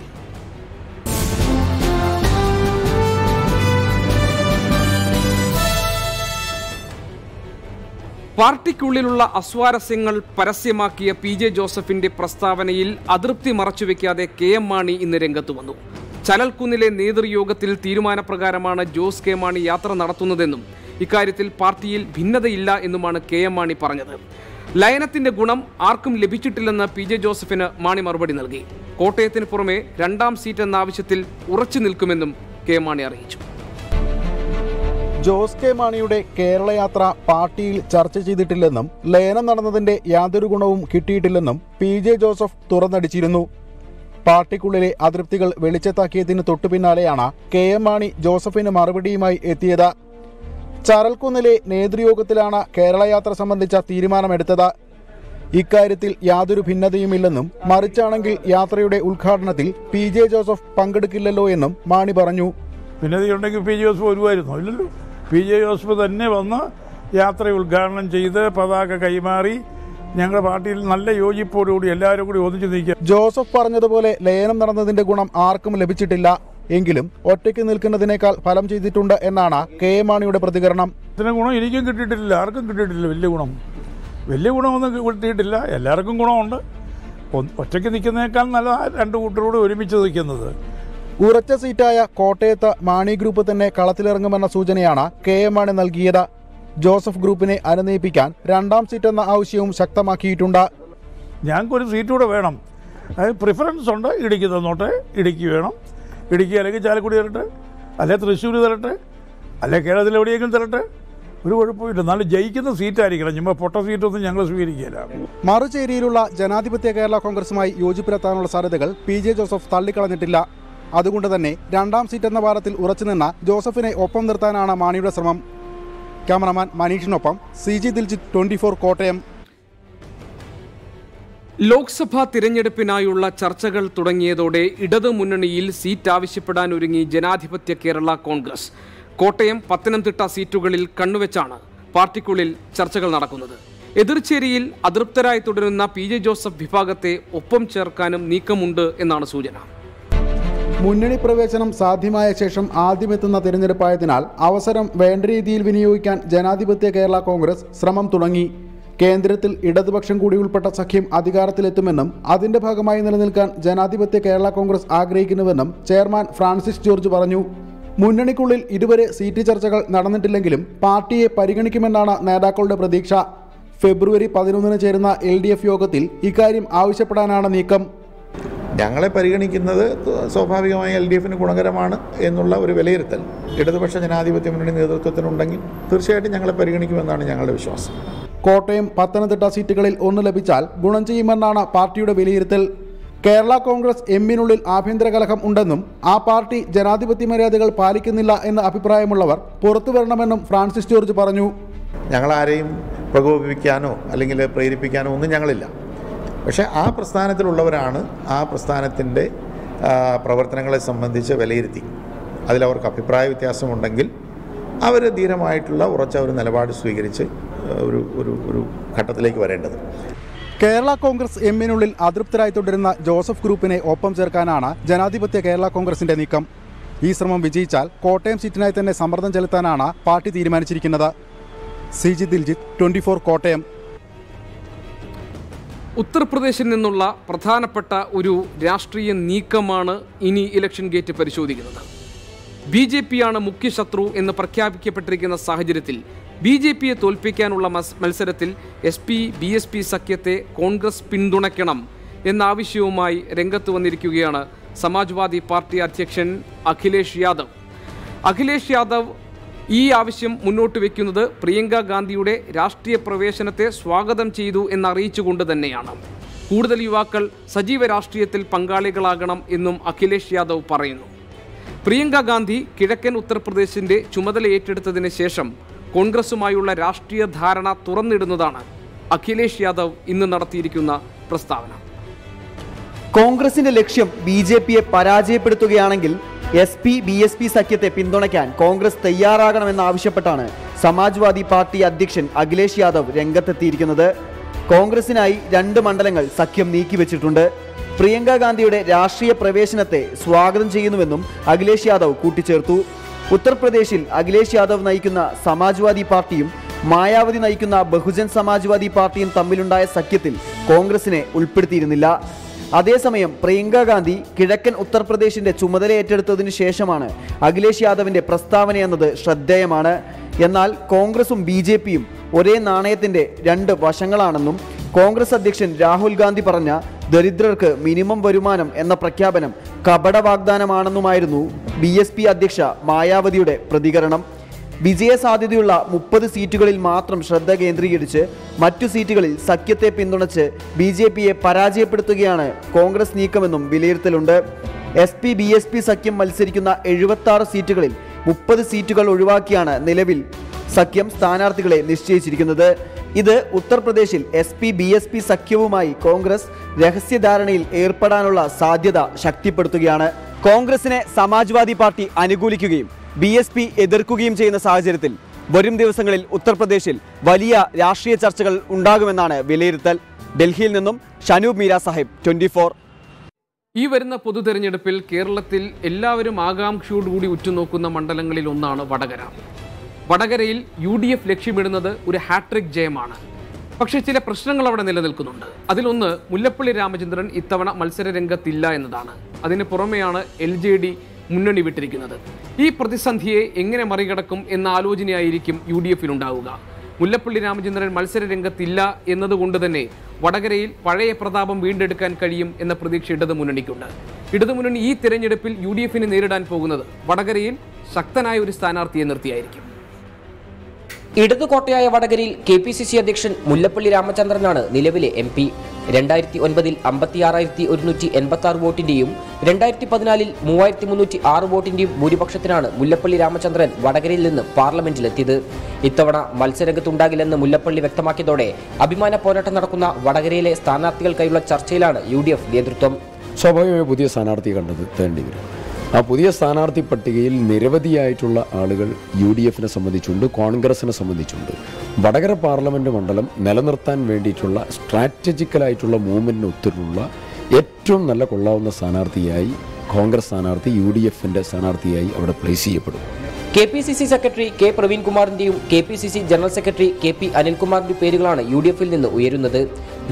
പാർട്ടിക്കുള്ളിലുള്ള അസ്വാരസ്യങ്ങൾ പരസ്യമാക്കിയ PJ ജോസഫിന്റെ പ്രസ്താവനയിൽ അതൃപ്തി മറച്ചുവെക്കാതെ KM മാണി ഇന്ന് രംഗത്ത് വന്നു. ചലൽക്കുന്നിലെ നേതൃയോഗത്തിൽ തീരുമാനപ്രകാരമാണ് ജോസ് K മാണി യാത്ര നടത്തുന്നതെന്നും ഇക്കാര്യത്തിൽ പാർട്ടിയിൽ ഭിന്നതയില്ല എന്നുമാണ് KM മാണി പറഞ്ഞത്. ലയനത്തിന്റെ ഗുണം ആർക്കും ലഭിച്ചിട്ടില്ലെന്ന് PJ ജോസഫിന് മാണി മറുപടി നൽകി. കോട്ടയത്തിന് പുറമെ 2ാം സീറ്റ് എന്ന ആവശ്യത്തിൽ ഉറച്ചു നിൽക്കുമെന്നും KM മാണി അറിയിച്ചു. ജോസ് K മാണിയുടെ കേരള യാത്ര പാർട്ടിയിൽ ചർച്ച ചെയ്തിട്ടില്ലെന്നും ലയനം നടന്നതിന്റെ യാതൊരു ഗുണവും കിട്ടിയിട്ടില്ലെന്നും PJ ജോസഫ് തുറന്നടിച്ചിരുന്നു. പാർട്ടിക്കുള്ളിലെ അതൃപ്തികൾ വെളിച്ചത്താക്കിയതിന് തൊട്ടുപിന്നാലെയാണ് KM മാണി ജോസഫിന് മറുപടിയുമായി എത്തിയത്. ചരൽക്കുന്നിലെ നേതൃയോഗത്തിലാണ് കേരള യാത്ര സംബന്ധിച്ച തീരുമാനമെടുത്തത്. ഇക്കാര്യത്തിൽ യാതൊരു ഭിന്നതയുമില്ലെന്നും മറിച്ചാണെങ്കിൽ യാത്രയുടെ ഉദ്ഘാടനത്തിൽ PJ ജോസഫ് പങ്കെടുക്കില്ലല്ലോ എന്നും മാണി പറഞ്ഞു. ഭിന്നതയുണ്ടെങ്കിൽ PJ ജോസഫ് വരുമായിരുന്നോ? ഇല്ലല്ലോ. PJ ജോസഫ് തന്നെ വന്ന് യാത്ര ഉദ്ഘാടനം ചെയ്ത് പതാക കൈമാറി ഞങ്ങളുടെ പാർട്ടിയിൽ നല്ല യോജിപ്പോടുകൂടി എല്ലാവരും കൂടി ഒന്നിച്ചു നീക്കുക. ജോസഫ് പറഞ്ഞതുപോലെ ലയനം നടന്നതിന്റെ ഗുണം ആർക്കും ലഭിച്ചിട്ടില്ല. എങ്കിലും ഒറ്റയ്ക്ക് നിൽക്കുന്നതിനേക്കാൾ ഫലം ചെയ്തിട്ടുണ്ട് എന്നാണ് KM മാണിയുടെ പ്രതികരണം. ഇതിന് ഗുണം എനിക്കും കിട്ടിയിട്ടില്ല, ആർക്കും കിട്ടിയിട്ടില്ല. വലിയ ഗുണമൊന്നും കിട്ടിയിട്ടില്ല. എല്ലാവർക്കും ഗുണമുണ്ട്. ഒറ്റയ്ക്ക് നിൽക്കുന്നതിനേക്കാൾ നല്ല 2 കൂട്ടരോട് ഒരുമിച്ച് നിൽക്കുന്നത്. ഉറച്ച സീറ്റായ കോട്ടയത്ത് മാണി ഗ്രൂപ്പ് തന്നെ കളത്തിലിറങ്ങുമെന്ന സൂചനയാണ് KM മാണി നൽകിയത്. ജോസഫ് ഗ്രൂപ്പിനെ അനുനയിപ്പിക്കാൻ 2ാം സീറ്റ് എന്ന ആവശ്യവും ശക്തമാക്കിയിട്ടുണ്ട്. ഞങ്ങൾക്കൊരു സീറ്റ് കൂടെ വേണം. അത് പ്രിഫറൻസ് ഉണ്ട്. ഇടുക്കി തന്നോട്ടെ, ഇടുക്കി വേണം. ഇടുക്കി അല്ലെങ്കിൽ ചാലക്കുടി തരട്ടെ, അല്ലെ തൃശ്ശൂർ തരട്ടെ, അല്ലെ കേരളത്തിൽ എവിടെയെങ്കിലും തരട്ടെ, ഒരു കുഴപ്പമില്ല. എന്നാലും ജയിക്കുന്ന സീറ്റായിരിക്കണം. ചുമ്മാ പൊട്ട സീറ്റൊന്നും ഞങ്ങൾ സ്വീകരിക്കില്ല. മറുചേരിയിലുള്ള ജനാധിപത്യ കേരള കോൺഗ്രസുമായി യോജിപ്പിലെത്താനുള്ള സാധ്യതകൾ PJ ജോസഫ് തള്ളിക്കളഞ്ഞിട്ടില്ല. അതുകൊണ്ട് തന്നെ 2ാം സീറ്റ് എന്ന ഭാരത്തിൽ ഉറച്ചുനിന്ന ജോസഫിനെ ഒപ്പം നിർത്താനാണ് മാണിയുടെ ശ്രമം. ക്യാമറമാൻ മനീഷിനൊപ്പം CG ദിൽജിത്ത്, 24 കോട്ടയം. ലോക്സഭാ തിരഞ്ഞെടുപ്പിനായുള്ള ചർച്ചകൾ തുടങ്ങിയതോടെ ഇടതു മുന്നണിയിൽ സീറ്റ് ആവശ്യപ്പെടാൻ ഒരുങ്ങി ജനാധിപത്യ കേരള കോൺഗ്രസ്. കോട്ടയം, പത്തനംതിട്ട സീറ്റുകളിൽ കണ്ണുവെച്ചാണ് പാർട്ടിക്കുള്ളിൽ ചർച്ചകൾ നടക്കുന്നത്. എതിർചേരിയിൽ അതൃപ്തരായി തുടരുന്ന PJ ജോസഫ് വിഭാഗത്തെ ഒപ്പം ചേർക്കാനും നീക്കമുണ്ട് എന്നാണ് സൂചന. മുന്നണി പ്രവേശനം സാധ്യമായ ശേഷം ആദ്യമെത്തുന്ന തിരഞ്ഞെടുപ്പായതിനാൽ അവസരം വേണ്ട രീതിയിൽ വിനിയോഗിക്കാൻ ജനാധിപത്യ കേരള കോൺഗ്രസ് ശ്രമം തുടങ്ങി. കേന്ദ്രത്തിൽ ഇടതുപക്ഷം കൂടി ഉൾപ്പെട്ട സഖ്യം അധികാരത്തിലെത്തുമെന്നും അതിന്റെ ഭാഗമായി നിലനിൽക്കാൻ ജനാധിപത്യ കേരള കോൺഗ്രസ് ആഗ്രഹിക്കുന്നുവെന്നും ചെയർമാൻ ഫ്രാൻസിസ് ജോർജ് പറഞ്ഞു. മുന്നണിക്കുള്ളിൽ ഇതുവരെ സീറ്റ് ചർച്ചകൾ നടന്നിട്ടില്ലെങ്കിലും പാർട്ടിയെ പരിഗണിക്കുമെന്നാണ് നേതാക്കളുടെ പ്രതീക്ഷ. ഫെബ്രുവരി 11 ചേരുന്ന LDF യോഗത്തിൽ ഇക്കാര്യം ആവശ്യപ്പെടാനാണ് നീക്കം. ഞങ്ങളെ പരിഗണിക്കുന്നത് സ്വാഭാവികമായി LDFന് ഗുണകരമാണ് എന്നുള്ള ഒരു വിലയിരുത്തൽ ഇടതുപക്ഷ ജനാധിപത്യ മുന്നണി നേതൃത്വത്തിനുണ്ടെങ്കിൽ തീർച്ചയായിട്ടും ഞങ്ങളെ പരിഗണിക്കുമെന്നാണ് ഞങ്ങളുടെ വിശ്വാസം. കോട്ടയം, പത്തനംതിട്ട സീറ്റുകളിൽ 1 ലഭിച്ചാൽ ഗുണം ചെയ്യുമെന്നാണ് പാർട്ടിയുടെ വിലയിരുത്തൽ. കേരള കോൺഗ്രസ് എമ്മിനുള്ളിൽ ആഭ്യന്തര കലഹം ഉണ്ടെന്നും ആ പാർട്ടി ജനാധിപത്യ മര്യാദകൾ പാലിക്കുന്നില്ല എന്ന അഭിപ്രായമുള്ളവർ പുറത്തു വരണമെന്നും ഫ്രാൻസിസ് ജോർജ് പറഞ്ഞു. ഞങ്ങളാരെയും പ്രകോപിപ്പിക്കാനോ അല്ലെങ്കിൽ പ്രേരിപ്പിക്കാനോ ഒന്നും ഞങ്ങളില്ല. പക്ഷേ ആ പ്രസ്ഥാനത്തിലുള്ളവരാണ് ആ പ്രസ്ഥാനത്തിൻ്റെ പ്രവർത്തനങ്ങളെ സംബന്ധിച്ച് വിലയിരുത്തി അതിലവർക്ക് അഭിപ്രായ വ്യത്യാസമുണ്ടെങ്കിൽ അവർ ധീരമായിട്ടുള്ള ഉറച്ച ഒരു നിലപാട് സ്വീകരിച്ച് ഒരു ഘട്ടത്തിലേക്ക് വരേണ്ടത്. കേരള കോൺഗ്രസ് എമ്മിനുള്ളിൽ അതൃപ്തരായി തുടരുന്ന ജോസഫ് ഗ്രൂപ്പിനെ ഒപ്പം ചേർക്കാനാണ് ജനാധിപത്യ കേരള കോൺഗ്രസിന്റെ നീക്കം. ഈ ശ്രമം വിജയിച്ചാൽ കോട്ടയം സീറ്റിനായി തന്നെ സമ്മർദ്ദം ചെലുത്താനാണ് പാർട്ടി തീരുമാനിച്ചിരിക്കുന്നത്. CG ദിൽജിത്ത്, 24 കോട്ടയം. ഉത്തർപ്രദേശിൽ നിന്നുള്ള പ്രധാനപ്പെട്ട ഒരു രാഷ്ട്രീയ നീക്കമാണ് ഇനി ഇലക്ഷൻ ഗേറ്റ് പരിശോധിക്കുന്നത്. BJP-യാണ് മുഖ്യ ശത്രു എന്ന് പ്രഖ്യാപിക്കപ്പെട്ടിരിക്കുന്ന സാഹചര്യത്തിൽ BJP-യെ തോൽപ്പിക്കാനുള്ള മത്സരത്തിൽ SP-BSP സഖ്യത്തെ കോൺഗ്രസ് പിന്തുണയ്ക്കണം എന്ന ആവശ്യവുമായി രംഗത്ത് വന്നിരിക്കുകയാണ് സമാജ്വാദി പാർട്ടി അധ്യക്ഷൻ അഖിലേഷ് യാദവ്. അഖിലേഷ് യാദവ് ഈ ആവശ്യം മുന്നോട്ട് വയ്ക്കുന്നത് പ്രിയങ്ക ഗാന്ധിയുടെ രാഷ്ട്രീയ പ്രവേശനത്തെ സ്വാഗതം ചെയ്തു എന്നറിയിച്ചുകൊണ്ട് തന്നെയാണ്. കൂടുതൽ യുവാക്കൾ സജീവ രാഷ്ട്രീയത്തിൽ പങ്കാളികളാകണം എന്നും അഖിലേഷ് യാദവ് പറയുന്നു. പ്രിയങ്ക ഗാന്ധി കിഴക്കൻ ഉത്തർപ്രദേശിന്റെ ചുമതല ഏറ്റെടുത്തതിന് ശേഷം കോൺഗ്രസുമായുള്ള രാഷ്ട്രീയ ധാരണ തുറന്നിടുന്നതാണ് അഖിലേഷ് യാദവ് ഇന്ന് നടത്തിയിരിക്കുന്ന പ്രസ്താവന. കോൺഗ്രസിന്റെ ലക്ഷ്യം BJP-യെ പരാജയപ്പെടുത്തുകയാണെങ്കിൽ SP-BSP സഖ്യത്തെ പിന്തുണയ്ക്കാൻ കോൺഗ്രസ് തയ്യാറാകണമെന്നാവശ്യപ്പെട്ടാണ് സമാജ്വാദി പാർട്ടി അധ്യക്ഷൻ അഖിലേഷ് യാദവ് രംഗത്തെത്തിയിരിക്കുന്നത്. കോൺഗ്രസിനായി 2 മണ്ഡലങ്ങൾ സഖ്യം നീക്കിവെച്ചിട്ടുണ്ട്. പ്രിയങ്ക ഗാന്ധിയുടെ രാഷ്ട്രീയ പ്രവേശനത്തെ സ്വാഗതം ചെയ്യുന്നുവെന്നും അഖിലേഷ് യാദവ് കൂട്ടിച്ചേർത്തു. ഉത്തർപ്രദേശിൽ അഖിലേഷ് യാദവ് നയിക്കുന്ന സമാജ്വാദി പാർട്ടിയും മായാവതി നയിക്കുന്ന ബഹുജൻ സമാജ്വാദി പാർട്ടിയും തമ്മിലുണ്ടായ സഖ്യത്തിൽ കോൺഗ്രസിനെ ഉൾപ്പെടുത്തിയിരുന്നില്ല. അതേസമയം പ്രിയങ്ക ഗാന്ധി കിഴക്കൻ ഉത്തർപ്രദേശിന്റെ ചുമതല ഏറ്റെടുത്തതിനു ശേഷമാണ് അഖിലേഷ് യാദവിന്റെ പ്രസ്താവനയെന്നത് ശ്രദ്ധേയമാണ്. എന്നാൽ കോൺഗ്രസും BJP-യും ഒരേ നാണയത്തിന്റെ 2 വശങ്ങളാണെന്നും കോൺഗ്രസ് അധ്യക്ഷൻ രാഹുൽ ഗാന്ധി പറഞ്ഞ ദരിദ്രർക്ക് മിനിമം വരുമാനം എന്ന പ്രഖ്യാപനം കപട വാഗ്ദാനമാണെന്നുമായിരുന്നു BSP അധ്യക്ഷ മായാവതിയുടെ പ്രതികരണം. വിജയ സാധ്യതയുള്ള 30 സീറ്റുകളിൽ മാത്രം ശ്രദ്ധ കേന്ദ്രീകരിച്ച് മറ്റു സീറ്റുകളിൽ സഖ്യത്തെ പിന്തുണച്ച് BJP-യെ പരാജയപ്പെടുത്തുകയാണ് കോൺഗ്രസ് നീക്കമെന്നും വിലയിരുത്തലുണ്ട്. SP-BSP സഖ്യം മത്സരിക്കുന്ന 76 സീറ്റുകളിൽ 30 സീറ്റുകൾ ഒഴിവാക്കിയാണ് നിലവിൽ സഖ്യം സ്ഥാനാർത്ഥികളെ നിശ്ചയിച്ചിരിക്കുന്നത്. ഇത് ഉത്തർപ്രദേശിൽ SP-BSP സഖ്യവുമായി കോൺഗ്രസ് രഹസ്യധാരണയിൽ ഏർപ്പെടാനുള്ള സാധ്യത ശക്തിപ്പെടുത്തുകയാണ്. കോൺഗ്രസിനെ സമാജ്വാദി പാർട്ടി അനുകൂലിക്കുകയും BSP എതിർക്കുകയും ചെയ്യുന്ന സാഹചര്യത്തിൽ വരും ദിവസങ്ങളിൽ ഉത്തർപ്രദേശിൽ വലിയ രാഷ്ട്രീയ ചർച്ചകൾ ഉണ്ടാകുമെന്നാണ് വിലയിരുത്തൽ. ഡൽഹിയിൽ നിന്നും ഷനൂബ് മീര സാഹിബ്, 24. ഈ വരുന്ന പൊതുതെരഞ്ഞെടുപ്പിൽ കേരളത്തിൽ എല്ലാവരും ആകാംക്ഷയോടുകൂടി ഉറ്റുനോക്കുന്ന മണ്ഡലങ്ങളിൽ ഒന്നാണ് വടകര. വടകരയിൽ UDF ലക്ഷ്യമിടുന്നത് ഒരു ഹാട്രിക് ജയമാണ്. പക്ഷേ ചില പ്രശ്നങ്ങൾ അവിടെ നിലനിൽക്കുന്നുണ്ട്. അതിലൊന്ന് മുല്ലപ്പള്ളി രാമചന്ദ്രൻ ഇത്തവണ മത്സര രംഗത്തില്ല എന്നതാണ്. അതിന് പുറമെയാണ് LJD മുന്നണി വിട്ടിരിക്കുന്നത്. ഈ പ്രതിസന്ധിയെ എങ്ങനെ മറികടക്കും എന്ന ആലോചനയായിരിക്കും UDF-ലുണ്ടാവുക. മുല്ലപ്പള്ളി രാമചന്ദ്രൻ മത്സര രംഗത്തില്ല എന്നതുകൊണ്ട് തന്നെ വടകരയിൽ പഴയ പ്രതാപം വീണ്ടെടുക്കാൻ കഴിയും എന്ന പ്രതീക്ഷ ഇടതുമുന്നണിക്കുണ്ട്. ഇടതുമുന്നണി ഈ തിരഞ്ഞെടുപ്പിൽ UDF-നെ നേരിടാൻ പോകുന്നത് വടകരയിൽ ശക്തനായ ഒരു സ്ഥാനാർത്ഥിയെ നിർത്തിയായിരിക്കും. ഇടതുകോട്ടയായ വടകരയിൽ KPCC അധ്യക്ഷൻ മുല്ലപ്പള്ളി രാമചന്ദ്രനാണ് നിലവിലെ MP. 2009-ൽ 56,186 വോട്ടിന്റെയും 2014-ൽ 3,306 വോട്ടിന്റെയും ഭൂരിപക്ഷത്തിനാണ് മുല്ലപ്പള്ളി രാമചന്ദ്രൻ വടകരയിൽ നിന്ന് പാർലമെന്റിലെത്തിയത്. ഇത്തവണ മത്സരരംഗത്തുണ്ടാകില്ലെന്ന് മുല്ലപ്പള്ളി വ്യക്തമാക്കിയതോടെ അഭിമാന പോരാട്ടം നടക്കുന്ന വടകരയിലെ സ്ഥാനാർത്ഥികൾക്കായുള്ള ചർച്ചയിലാണ് UDF നേതൃത്വം. സ്വാഭാവികമായി പുതിയ സ്ഥാനാർത്ഥിയെ കണ്ടെത്തേണ്ടി വരും. ആ പുതിയ സ്ഥാനാർത്ഥി പട്ടികയിൽ നിരവധിയായിട്ടുള്ള ആളുകൾ UDF-നെ സംബന്ധിച്ചുണ്ട്, കോൺഗ്രസിനെ സംബന്ധിച്ചുണ്ട്. വടകര പാർലമെൻറ്റ് മണ്ഡലം നിലനിർത്താൻ വേണ്ടിയിട്ടുള്ള സ്ട്രാറ്റജിക്കലായിട്ടുള്ള മൂവ്മെൻറ്റിന് ഒത്തിട്ടുള്ള ഏറ്റവും നല്ല കൊള്ളാവുന്ന സ്ഥാനാർത്ഥിയായി കോൺഗ്രസ് സ്ഥാനാർത്ഥി UDF-ന്റെ സ്ഥാനാർത്ഥിയായി അവിടെ പ്ലേസ് ചെയ്യപ്പെടും. KPCC secretary K. പ്രവീൺകുമാറിന്റെയും KPCC general secretary KP അനിൽകുമാറിന്റെ പേരുകളാണ് UDF-ൽ നിന്ന് ഉയരുന്നത്.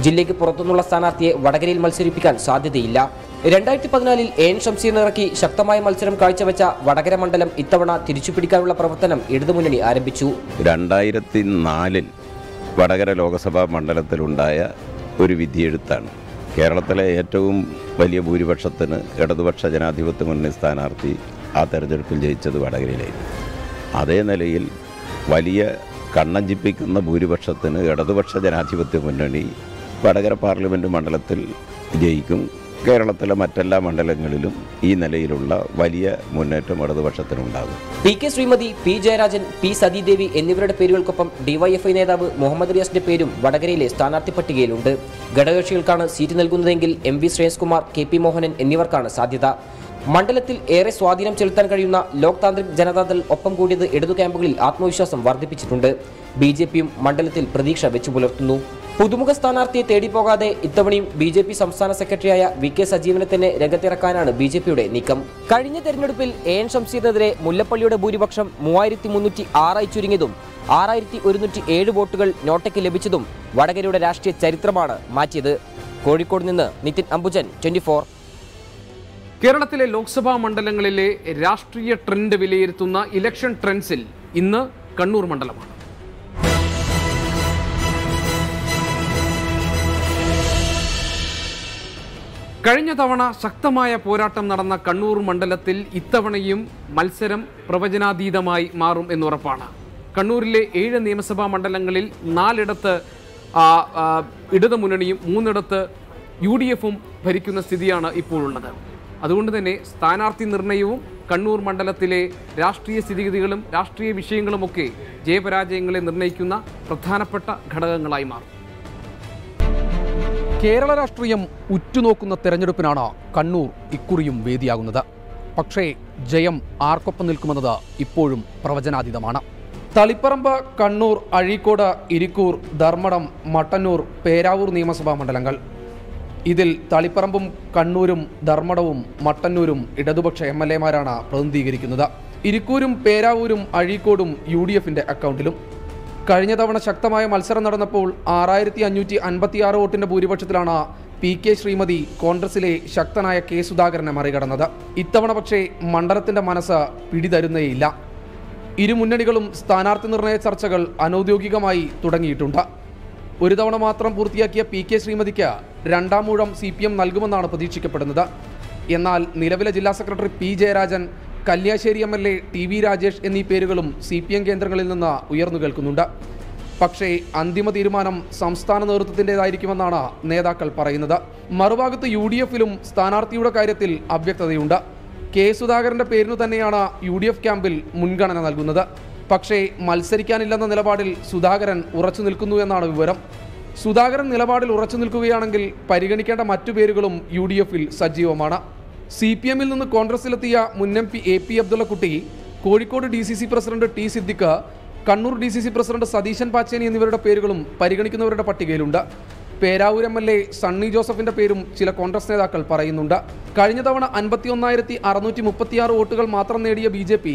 ജില്ലയ്ക്ക് പുറത്തുനിന്നുള്ള സ്ഥാനാർത്ഥിയെ വടകരയിൽ മത്സരിപ്പിക്കാൻ സാധ്യതയില്ല. 2014-ൽ AN ഷംസീറിനെ ഇറക്കി ശക്തമായ മത്സരം കാഴ്ചവെച്ച വടകര മണ്ഡലം ഇത്തവണ തിരിച്ചുപിടിക്കാനുള്ള പ്രവർത്തനം ഇടതുമുന്നണി ആരംഭിച്ചു. 2004-ൽ വടകര ലോക്സഭാ മണ്ഡലത്തിലുണ്ടായ ഒരു വിധിയെഴുത്താണ് കേരളത്തിലെ ഏറ്റവും വലിയ ഭൂരിപക്ഷത്തിന് ഇടതുപക്ഷ ജനാധിപത്യ മുന്നണി സ്ഥാനാർത്ഥി ആ തെരഞ്ഞെടുപ്പിൽ ജയിച്ചത് വടകരയിലായിരുന്നു. അതേ നിലയിൽ വലിയ കണ്ണഞ്ചിപ്പിക്കുന്ന ഭൂരിപക്ഷത്തിന് ഇടതുപക്ഷ ജനാധിപത്യ മുന്നണി വടകര പാർലമെൻറ്റ് മണ്ഡലത്തിൽ ജയിക്കും. കേരളത്തിലെ മറ്റെല്ലാ മണ്ഡലങ്ങളിലും ഈ നിലയിലുള്ള വലിയ മുന്നേറ്റം ഇടതുപക്ഷത്തിനുണ്ടാകും. P K Sreemathi, P Jayarajan, P Sathidevi എന്നിവരുടെ പേരുകൾക്കൊപ്പം ഡിവൈഎഫ്ഐ നേതാവ് മുഹമ്മദ് റിയാസിന്റെ പേരും വടകരയിലെ സ്ഥാനാർത്ഥി പട്ടികയിലുണ്ട്. ഘടകകക്ഷികൾക്കാണ് സീറ്റ് നൽകുന്നതെങ്കിൽ M V Shreyaskumar, K P Mohanan എന്നിവർക്കാണ് സാധ്യത. മണ്ഡലത്തിൽ ഏറെ സ്വാധീനം ചെലുത്താൻ കഴിയുന്ന ലോക് താന്ത്രിക് ജനതാദൾ ഒപ്പം കൂടിയത് ഇടതു ക്യാമ്പുകളിൽ ആത്മവിശ്വാസം വർദ്ധിപ്പിച്ചിട്ടുണ്ട്. BJPയും മണ്ഡലത്തിൽ പ്രതീക്ഷ വെച്ചുപുലർത്തുന്നു. പുതുമുഖ സ്ഥാനാർത്ഥിയെ തേടിപ്പോകാതെ ഇത്തവണയും BJP സംസ്ഥാന സെക്രട്ടറിയായ VK സജീവനെ തന്നെ രംഗത്തിറക്കാനാണ് BJPയുടെ നീക്കം. കഴിഞ്ഞ തെരഞ്ഞെടുപ്പിൽ AN ഷംസീറിനെതിരെ മുല്ലപ്പള്ളിയുടെ ഭൂരിപക്ഷം 3306 ചുരുങ്ങിയതും 6107 വോട്ടുകൾ നോട്ടയ്ക്ക് ലഭിച്ചതും വടകരയുടെ രാഷ്ട്രീയ ചരിത്രമാണ് മാറ്റിയത്. കോഴിക്കോട് നിന്ന് നിതിൻ അംബുജൻ, 24. കേരളത്തിലെ ലോക്സഭാ മണ്ഡലങ്ങളിലെ രാഷ്ട്രീയ ട്രെൻഡ് വിലയിരുത്തുന്ന ഇലക്ഷൻ ട്രെൻഡ്സിൽ ഇന്ന് കണ്ണൂർ മണ്ഡലമാണ്. കഴിഞ്ഞ തവണ ശക്തമായ പോരാട്ടം നടന്ന കണ്ണൂർ മണ്ഡലത്തിൽ ഇത്തവണയും മത്സരം പ്രവചനാതീതമായി മാറും എന്നുറപ്പാണ്. കണ്ണൂരിലെ 7 നിയമസഭാ മണ്ഡലങ്ങളിൽ 4ഇടത്ത് ഇടതുമുന്നണിയും 3ഇടത്ത് UDFും ഭരിക്കുന്ന സ്ഥിതിയാണ് ഇപ്പോഴുള്ളത്. അതുകൊണ്ട് തന്നെ സ്ഥാനാർത്ഥി നിർണയവും കണ്ണൂർ മണ്ഡലത്തിലെ രാഷ്ട്രീയ സ്ഥിതിഗതികളും രാഷ്ട്രീയ വിഷയങ്ങളുമൊക്കെ ജയപരാജയങ്ങളെ നിർണ്ണയിക്കുന്ന പ്രധാനപ്പെട്ട ഘടകങ്ങളായി മാറും. കേരള രാഷ്ട്രീയം ഉറ്റുനോക്കുന്ന തെരഞ്ഞെടുപ്പിനാണ് കണ്ണൂർ ഇക്കുറിയും വേദിയാകുന്നത്. പക്ഷേ ജയം ആർക്കൊപ്പം നിൽക്കുമെന്നത് ഇപ്പോഴും പ്രവചനാതീതമാണ്. തളിപ്പറമ്പ്, കണ്ണൂർ, അഴീക്കോട്, ഇരിക്കൂർ, ധർമ്മടം, മട്ടന്നൂർ, പേരാവൂർ നിയമസഭാ മണ്ഡലങ്ങൾ. ഇതിൽ തളിപ്പറമ്പും കണ്ണൂരും ധർമ്മടവും മട്ടന്നൂരും ഇടതുപക്ഷ MLAമാരാണ് പ്രതിനിധീകരിക്കുന്നത്. ഇരിക്കൂരും പേരാവൂരും അഴീക്കോടും UDFിന്റെ അക്കൗണ്ടിലും. കഴിഞ്ഞ തവണ ശക്തമായ മത്സരം നടന്നപ്പോൾ 6556 വോട്ടിന്റെ ഭൂരിപക്ഷത്തിലാണ് PK ശ്രീമതി കോൺഗ്രസിലെ ശക്തനായ K സുധാകരനെ മറികടന്നത്. ഇത്തവണ പക്ഷേ മണ്ഡലത്തിന്റെ മനസ്സ് പിടിതരുന്നേയില്ല. ഇരു മുന്നണികളും സ്ഥാനാർത്ഥി നിർണയ ചർച്ചകൾ അനൗദ്യോഗികമായി തുടങ്ങിയിട്ടുണ്ട്. ഒരു തവണ മാത്രം പൂർത്തിയാക്കിയ PK ശ്രീമതിക്ക് 2ാം ഊഴം CPM നൽകുമെന്നാണ് പ്രതീക്ഷിക്കപ്പെടുന്നത്. എന്നാൽ നിലവിലെ ജില്ലാ secretary P Jayarajan, Kalliasseri MLA TV Rajesh എന്നീ പേരുകളും CPM കേന്ദ്രങ്ങളിൽ നിന്ന് ഉയർന്നു കേൾക്കുന്നുണ്ട്. പക്ഷേ അന്തിമ തീരുമാനം സംസ്ഥാന നേതൃത്വത്തിൻ്റെതായിരിക്കുമെന്നാണ് നേതാക്കൾ പറയുന്നത്. മറുഭാഗത്ത് UDFിലും സ്ഥാനാർത്ഥിയുടെ കാര്യത്തിൽ അവ്യക്തതയുണ്ട്. K സുധാകരന്റെ പേരിനു തന്നെയാണ് UDF ക്യാമ്പിൽ മുൻഗണന നൽകുന്നത്. പക്ഷേ മത്സരിക്കാനില്ലെന്ന നിലപാടിൽ സുധാകരൻ ഉറച്ചു നിൽക്കുന്നു എന്നാണ് വിവരം. സുധാകരൻ നിലപാടിൽ ഉറച്ചു നിൽക്കുകയാണെങ്കിൽ പരിഗണിക്കേണ്ട മറ്റു പേരുകളും UDFിൽ സജീവമാണ്. CPMൽ നിന്ന് കോൺഗ്രസിലെത്തിയ മുൻ MP AP Abdullakutty, Kozhikode DCC president T Siddique, Kannur DCC president Satheesan Pacheni എന്നിവരുടെ പേരുകളും പരിഗണിക്കുന്നവരുടെ പട്ടികയിലുണ്ട്. പേരാവൂർ MLA സണ്ണി ജോസഫിന്റെ പേരും ചില കോൺഗ്രസ് നേതാക്കൾ പറയുന്നുണ്ട്. കഴിഞ്ഞ തവണ 51,636 വോട്ടുകൾ മാത്രം നേടിയ BJP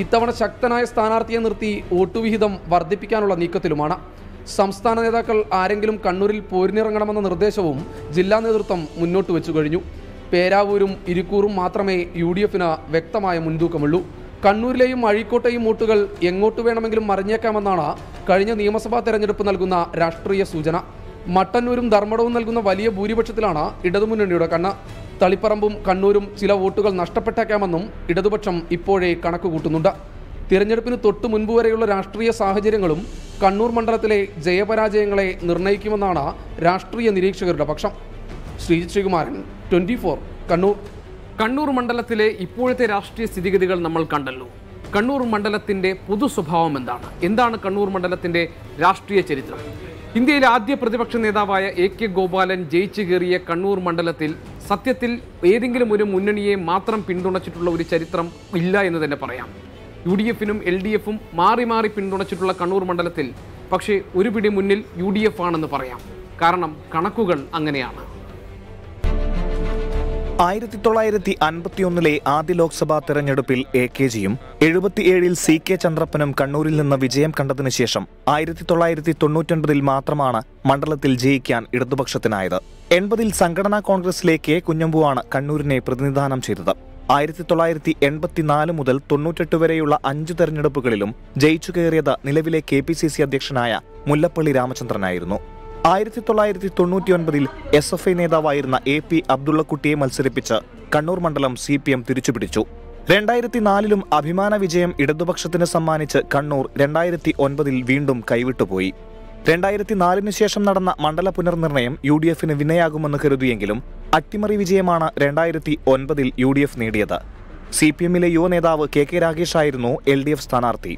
ഇത്തവണ ശക്തനായ സ്ഥാനാർത്ഥിയെ നിർത്തി വോട്ടുവിഹിതം വർദ്ധിപ്പിക്കാനുള്ള നീക്കത്തിലുമാണ്. സംസ്ഥാന നേതാക്കൾ ആരെങ്കിലും കണ്ണൂരിൽ പോരിനിറങ്ങണമെന്ന നിർദ്ദേശവും ജില്ലാ നേതൃത്വം മുന്നോട്ട് വെച്ചു കഴിഞ്ഞു. പേരാവൂരും ഇരിക്കൂറും മാത്രമേ UDFിന് വ്യക്തമായ മുൻതൂക്കമുള്ളൂ. കണ്ണൂരിലെയും അഴീക്കോട്ടെയും വോട്ടുകൾ എങ്ങോട്ട് വേണമെങ്കിലും മറിഞ്ഞേക്കാമെന്നാണ് കഴിഞ്ഞ നിയമസഭാ തെരഞ്ഞെടുപ്പ് നൽകുന്ന രാഷ്ട്രീയ സൂചന. മട്ടന്നൂരും ധർമ്മടവും നൽകുന്ന വലിയ ഭൂരിപക്ഷത്തിലാണ് ഇടതുമുന്നണിയുടെ കണ്ണ്. തളിപ്പറമ്പും കണ്ണൂരും ചില വോട്ടുകൾ നഷ്ടപ്പെട്ടേക്കാമെന്നും ഇടതുപക്ഷം ഇപ്പോഴേ കണക്കുകൂട്ടുന്നുണ്ട്. തിരഞ്ഞെടുപ്പിന് തൊട്ടു മുൻപ് വരെയുള്ള രാഷ്ട്രീയ സാഹചര്യങ്ങളും കണ്ണൂർ മണ്ഡലത്തിലെ ജയപരാജയങ്ങളെ നിർണ്ണയിക്കുമെന്നാണ് രാഷ്ട്രീയ നിരീക്ഷകരുടെ പക്ഷം. ശ്രീജിത് ശ്രീകുമാരൻ, 24, കണ്ണൂർ. കണ്ണൂർ മണ്ഡലത്തിലെ ഇപ്പോഴത്തെ രാഷ്ട്രീയ സ്ഥിതിഗതികൾ നമ്മൾ കണ്ടല്ലോ. കണ്ണൂർ മണ്ഡലത്തിന്റെ പൊതു സ്വഭാവം എന്താണ് കണ്ണൂർ മണ്ഡലത്തിന്റെ രാഷ്ട്രീയ ചരിത്രം? ഇന്ത്യയിലെ ആദ്യ പ്രതിപക്ഷ നേതാവായ AK ഗോപാലൻ ജയിച്ചു കയറിയ കണ്ണൂർ മണ്ഡലത്തിൽ സത്യത്തിൽ ഏതെങ്കിലും ഒരു മുന്നണിയെ മാത്രം പിന്തുണച്ചിട്ടുള്ള ഒരു ചരിത്രം ഇല്ല എന്ന് തന്നെ പറയാം. UDFനും LDFും മാറി മാറി പിന്തുണച്ചിട്ടുള്ള കണ്ണൂർ മണ്ഡലത്തിൽ പക്ഷേ ഒരു പിടി മുന്നിൽ UDF ആണെന്ന് പറയാം. കാരണം കണക്കുകൾ അങ്ങനെയാണ്. 1951 ആദ്യ ലോക്സഭാ തെരഞ്ഞെടുപ്പിൽ AKജിയും 77 CK ചന്ദ്രപ്പനും കണ്ണൂരിൽ നിന്ന് വിജയം കണ്ടതിനു ശേഷം 1999 മാത്രമാണ് മണ്ഡലത്തിൽ ജയിക്കാൻ ഇടതുപക്ഷത്തിനായത്. 80 സംഘടനാ കോൺഗ്രസിലെ K കുഞ്ഞമ്പുവാണ് കണ്ണൂരിനെ പ്രതിനിധാനം ചെയ്തത്. 1984 മുതൽ 98 വരെയുള്ള 5 തെരഞ്ഞെടുപ്പുകളിലും ജയിച്ചു കയറിയത് നിലവിലെ KPCC അധ്യക്ഷനായ മുല്ലപ്പള്ളി രാമചന്ദ്രനായിരുന്നു. 1999 SFI നേതാവായിരുന്ന AP അബ്ദുള്ളക്കുട്ടിയെ മത്സരിപ്പിച്ച് കണ്ണൂർ മണ്ഡലം CPM തിരിച്ചുപിടിച്ചു. 2004 അഭിമാന വിജയം ഇടതുപക്ഷത്തിന് സമ്മാനിച്ച് കണ്ണൂർ 2009 വീണ്ടും കൈവിട്ടുപോയി. 2004 ശേഷം നടന്ന മണ്ഡല പുനർനിർണയം UDFന് വിനയാകുമെന്ന് കരുതിയെങ്കിലും അട്ടിമറി വിജയമാണ് 2009 UDF നേടിയത്. CPMലെ യുവ നേതാവ് KK രാഗേഷ് ആയിരുന്നു LDF സ്ഥാനാർത്ഥി.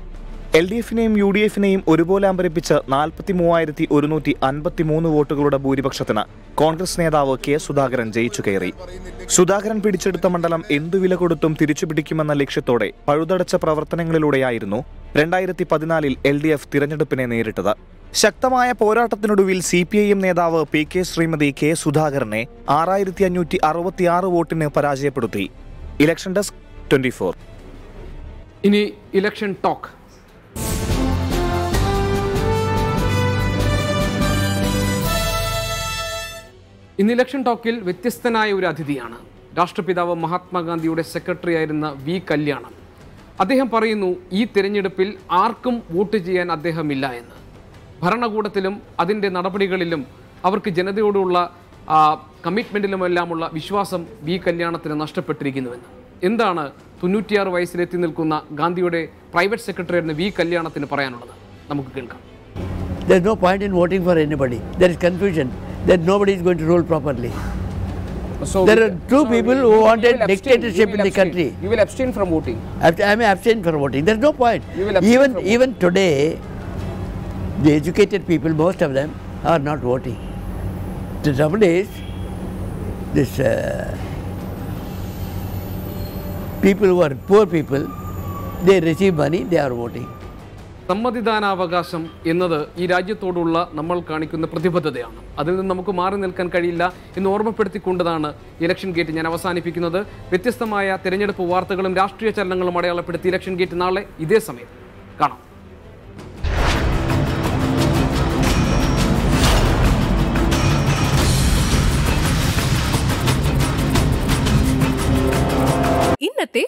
LDFനെയും UDFനെയും ഒരുപോലെ അമ്പരിപ്പിച്ച് 43,153 വോട്ടുകളുടെ ഭൂരിപക്ഷത്തിന് കോൺഗ്രസ് നേതാവ് K. സുധാകരൻ ജയിച്ചു കയറി. സുധാകരൻ പിടിച്ചെടുത്ത മണ്ഡലം എന്തു വില കൊടുത്തും തിരിച്ചുപിടിക്കുമെന്ന ലക്ഷ്യത്തോടെ പഴുതടച്ച പ്രവർത്തനങ്ങളിലൂടെയായിരുന്നു 2014 LDF തിരഞ്ഞെടുപ്പിനെ നേരിട്ടത്. ശക്തമായ പോരാട്ടത്തിനൊടുവിൽ CPIM നേതാവ് PK ശ്രീമതി K. സുധാകരനെ 6,566 വോട്ടിന് പരാജയപ്പെടുത്തി. Election desk 24. ഇനി ഇലക്ഷൻ ടോക്ക്. ഇന്ന് ഇലക്ഷൻ ടോക്കിൽ വ്യത്യസ്തനായ ഒരു അതിഥിയാണ്. രാഷ്ട്രപിതാവ് മഹാത്മാഗാന്ധിയുടെ സെക്രട്ടറി ആയിരുന്ന V. കല്യാണം. അദ്ദേഹം പറയുന്നു ഈ തിരഞ്ഞെടുപ്പിൽ ആർക്കും വോട്ട് ചെയ്യാൻ അദ്ദേഹമില്ല എന്ന്. ഭരണകൂടത്തിലും അതിൻ്റെ നടപടികളിലും അവർക്ക് ജനതയോടുള്ള കമ്മിറ്റ്മെൻറ്റിലുമെല്ലാമുള്ള വിശ്വാസം V. കല്യാണത്തിന് നഷ്ടപ്പെട്ടിരിക്കുന്നുവെന്ന്. എന്താണ് 96 വയസ്സിലെത്തി നിൽക്കുന്ന ഗാന്ധിയുടെ പ്രൈവറ്റ് സെക്രട്ടറി ആയിരുന്ന V. കല്യാണത്തിന് പറയാനുള്ളത്? നമുക്ക് കേൾക്കാം. There is no point in voting for anybody. There is confusion that nobody is going to rule properly. So there are two people who wanted dictatorship in the country. You will abstain from voting. I may abstain from voting. There is no point. Even today, the educated people, most of them, are not voting. The trouble is, this people who are poor people, they receive money, they are voting. സമ്മതിദാനാവകാശം എന്നത് ഈ രാജ്യത്തോടുള്ള നമ്മൾ കാണിക്കുന്ന പ്രതിബദ്ധതയാണ്. അതിൽ നിന്ന് നമുക്ക് മാറി നിൽക്കാൻ കഴിയില്ല എന്ന് ഓർമ്മപ്പെടുത്തിക്കൊണ്ടതാണ് ഇലക്ഷൻ ഗേറ്റ് ഞാൻ അവസാനിപ്പിക്കുന്നത്. വ്യത്യസ്തമായ തിരഞ്ഞെടുപ്പ് വാർത്തകളും രാഷ്ട്രീയ ചലനങ്ങളും അടയാളപ്പെടുത്തി ഇലക്ഷൻ ഗേറ്റ് നാളെ ഇതേ സമയം കാണാം. ഇന്നത്തെ